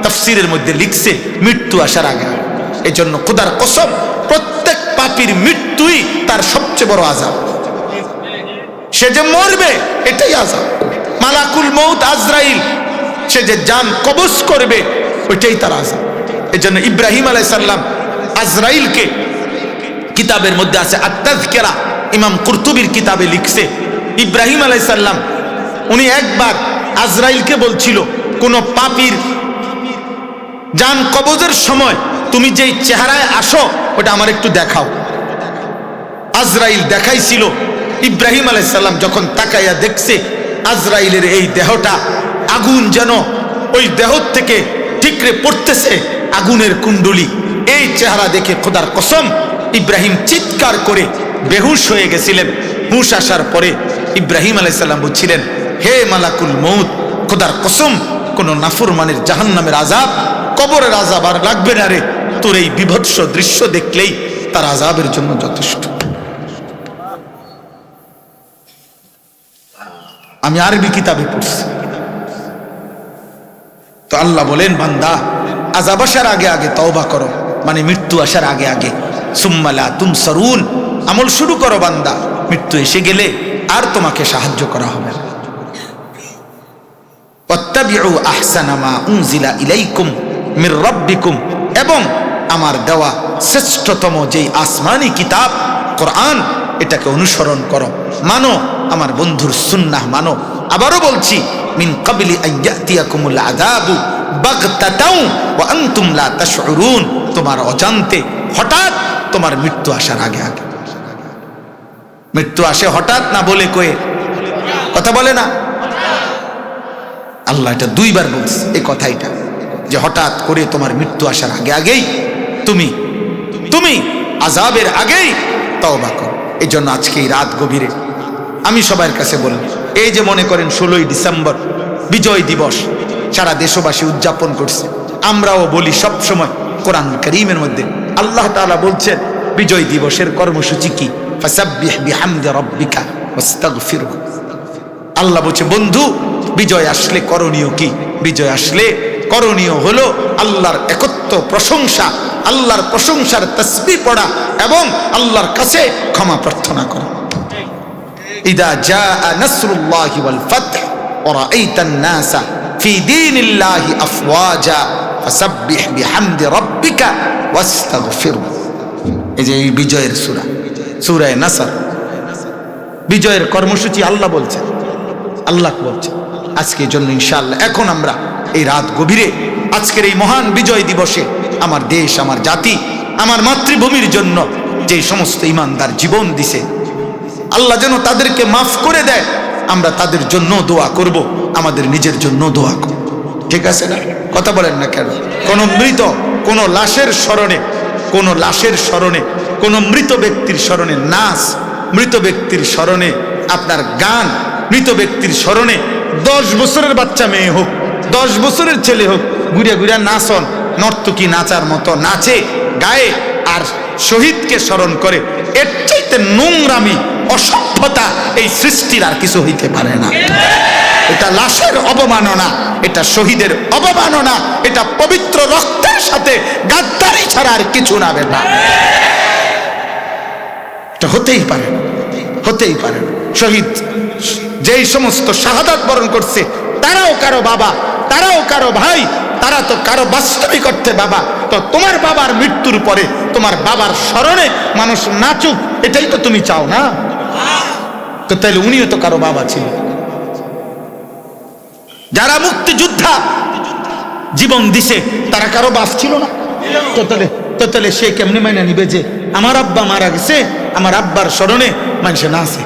তাফসীরের মধ্যে লিখছে মৃত্যু আসার আগে আগে। এজন্য খোদার কসম, প্রত্যেক পাপীর মৃত্যুই তার সবচেয়ে বড় আযাব। সে যে মরবে এটাই আযাব। মালাকুল মউত আজরাইল সে যে জান কবজ করবে ওইটাই তার আযাব। এজন্য ইব্রাহিম আলাইহিস সালাম আজরাইলকে, কিতাবের মধ্যে আছে আত-তাযকিরা, ইমাম কুরতুবীর কিতাবে লিখছে, ইব্রাহিম আলাইহিস সালাম উনি একবার আজরাইলকে বলছিল, কোন পাপীর জান কবজের সময় তুমি যেই চেহারায় আসো ওটা আমার একটু দেখাও। আজরাইল দেখাইছিল। ইব্রাহিম আলাইহিস সালাম যখন তাকাইয়া দেখছে আজরাইলের এই দেহটা আগুন যেন ওই দেহ থেকে ঠিকরে পড়তেছে, আগুনের কুণ্ডলী, এই চেহারা দেখে খোদার কসম ইব্রাহিম চিৎকার করে বেহুশ হয়ে গেছিলেন। হুশ আসার পরে ইব্রাহিম আলাইহিস সালাম বলছিলেন, হে মালাকুল মউত, খোদার কসম কোন নাফরমানের জাহান্নামের আযাব, কবরের আযাব আর লাগবে না রে, তোর এই বিভৎস দৃশ্য দেখলেই তার আযাবের জন্য যথেষ্ট। আমি আরবি কিতাবে পড়ছি। তো আল্লাহ বলেন, বান্দা আযাব আসার আগে আগে তওবা করো, মানে মৃত্যু আসার আগে আগে। সুম্মা লা তুনসারুন, আমল শুরু করো বান্দা, মৃত্যু এসে গেলে আর তোমাকে সাহায্য করা হবে না। ওয়াত্তাবিউ আহসানা মা উনজিলা ইলাইকুম মির রাব্বিকুম, এবং আমার দেওয়া শ্রেষ্ঠতম যেই আসমানি কিতাব কোরআন, এটাকে অনুসরণ করো, মানো, আমার বন্ধুর সুন্নাহ মানো। আবারও বলছি, মিন ক্বাবলি আন ইয়াতিয়াকুমুল আযাবু বাগতাতাও ওয়া আনতুম লা তাশউরুন, তোমার অজান্তে হঠাৎ তোমার মৃত্যু আসার আগে আগে। মৃত্যু আসে হঠাৎ না বলে কয়ে, কথা বলে না। আল্লাহ এটা দুইবার বলছে এই কথাইটা, যে হঠাৎ করে তোমার মৃত্যু আসার আগে আগেই তুমি আযাবের আগেই তওবা করো। এই জন্য আজকে এই রাত গভীরে আমি সবার কাছে বলি, এই যে মনে করেন 16ই ডিসেম্বর বিজয় দিবস সারা দেশবাসী উদযাপন করছে, আমরাও বলি সব সময়, কোরআন কারীমের মধ্যে আল্লাহ তাআলা বলছেন বিজয় দিবসের কর্মসূচি কি, ফাসাব্বিহ বিহামদি রাব্বিকা ওয়াস্তাগফিরহু। আল্লাহ বলছে, বন্ধু বিজয় আসলে করণীয় কি? বিজয় আসলে করণীয় হলো আল্লাহর একত্ব প্রশংসা, আল্লাহর প্রশংসার তাসবিহ পড়া এবং আল্লাহর কাছে ক্ষমা প্রার্থনা করা। ইদা জাআ নাসরুল্লাহি ওয়াল ফাতহ ওয়া রাআইতান নাসা ফি দীনিল্লাহি আফওয়াজা ফাসাব্বিহ বিহামদি রাব্বিকা ওয়াস্তাগফিরহু। এই যে এই বিজয়ের সূরা, সূরা নাসর, বিজয়ের কর্মসূচি আল্লাহ বলছেন, আল্লাহ বলছেন। আজকের জন্য ইনশাআল্লাহ এখন আমরা এই রাত গভীরে আজকের এই মহান বিজয় দিবসে আমার দেশ, আমার জাতি, আমার মাতৃভূমির জন্য যে সমস্ত ইমানদার জীবন দিছে, আল্লাহ যেন তাদেরকে মাফ করে দেয়, আমরা তাদের জন্য দোয়া করব, আমাদের নিজের জন্য দোয়া করব। ঠিক আছে না? কথা বলেন না কেন? কোন মৃত, কোন লাশের স্মরণে, কোন লাশের স্মরণে, কোন মৃত ব্যক্তির স্মরণে নাচ, মৃত ব্যক্তির স্মরণে আপনার গান, মৃত ব্যক্তির স্মরণে 10 বছরের বাচ্চা মেয়ে হোক, 10 বছরের ছেলে হোক, ঘুরে ঘুরে নাচন, নর্তকী নাচার মতো নাচে গায়ে আর শহীদকে স্মরণ করে, এর চাইতে নোংরামি, অসভ্যতা এই সৃষ্টির আর কিছু হইতে পারে না। এটা লাশের অবমাননা, এটা শহীদের অবমাননা, এটা পবিত্র রক্তের সাথে গাদ্দারি ছাড়া আর কিছু না। বেটা এটা হতেই পারে না, হতেই পারে না। শহীদ যেই সমস্ত শাহাদাত বরণ করছে, তারাও কারো বাবা, তারাও কারো ভাই, তারা তো কারো বাস্তবিক অর্থে বাবা। তো তোমার বাবার মৃত্যুর পরে তোমার বাবার স্মরণে মানুষ নাচুক, এটাই তো তুমি চাও না? তো তাহলে উনিও তো কারো বাবা ছিল। যারা মুক্তিযোদ্ধা জীবন দিছে তারা কারো বাপ ছিল না? তো তাহলে সে কেমনে মাইনা নিবে যে আমার আব্বা মারা গেছে, আমার আব্বার স্মরণে মানুষে নাচে?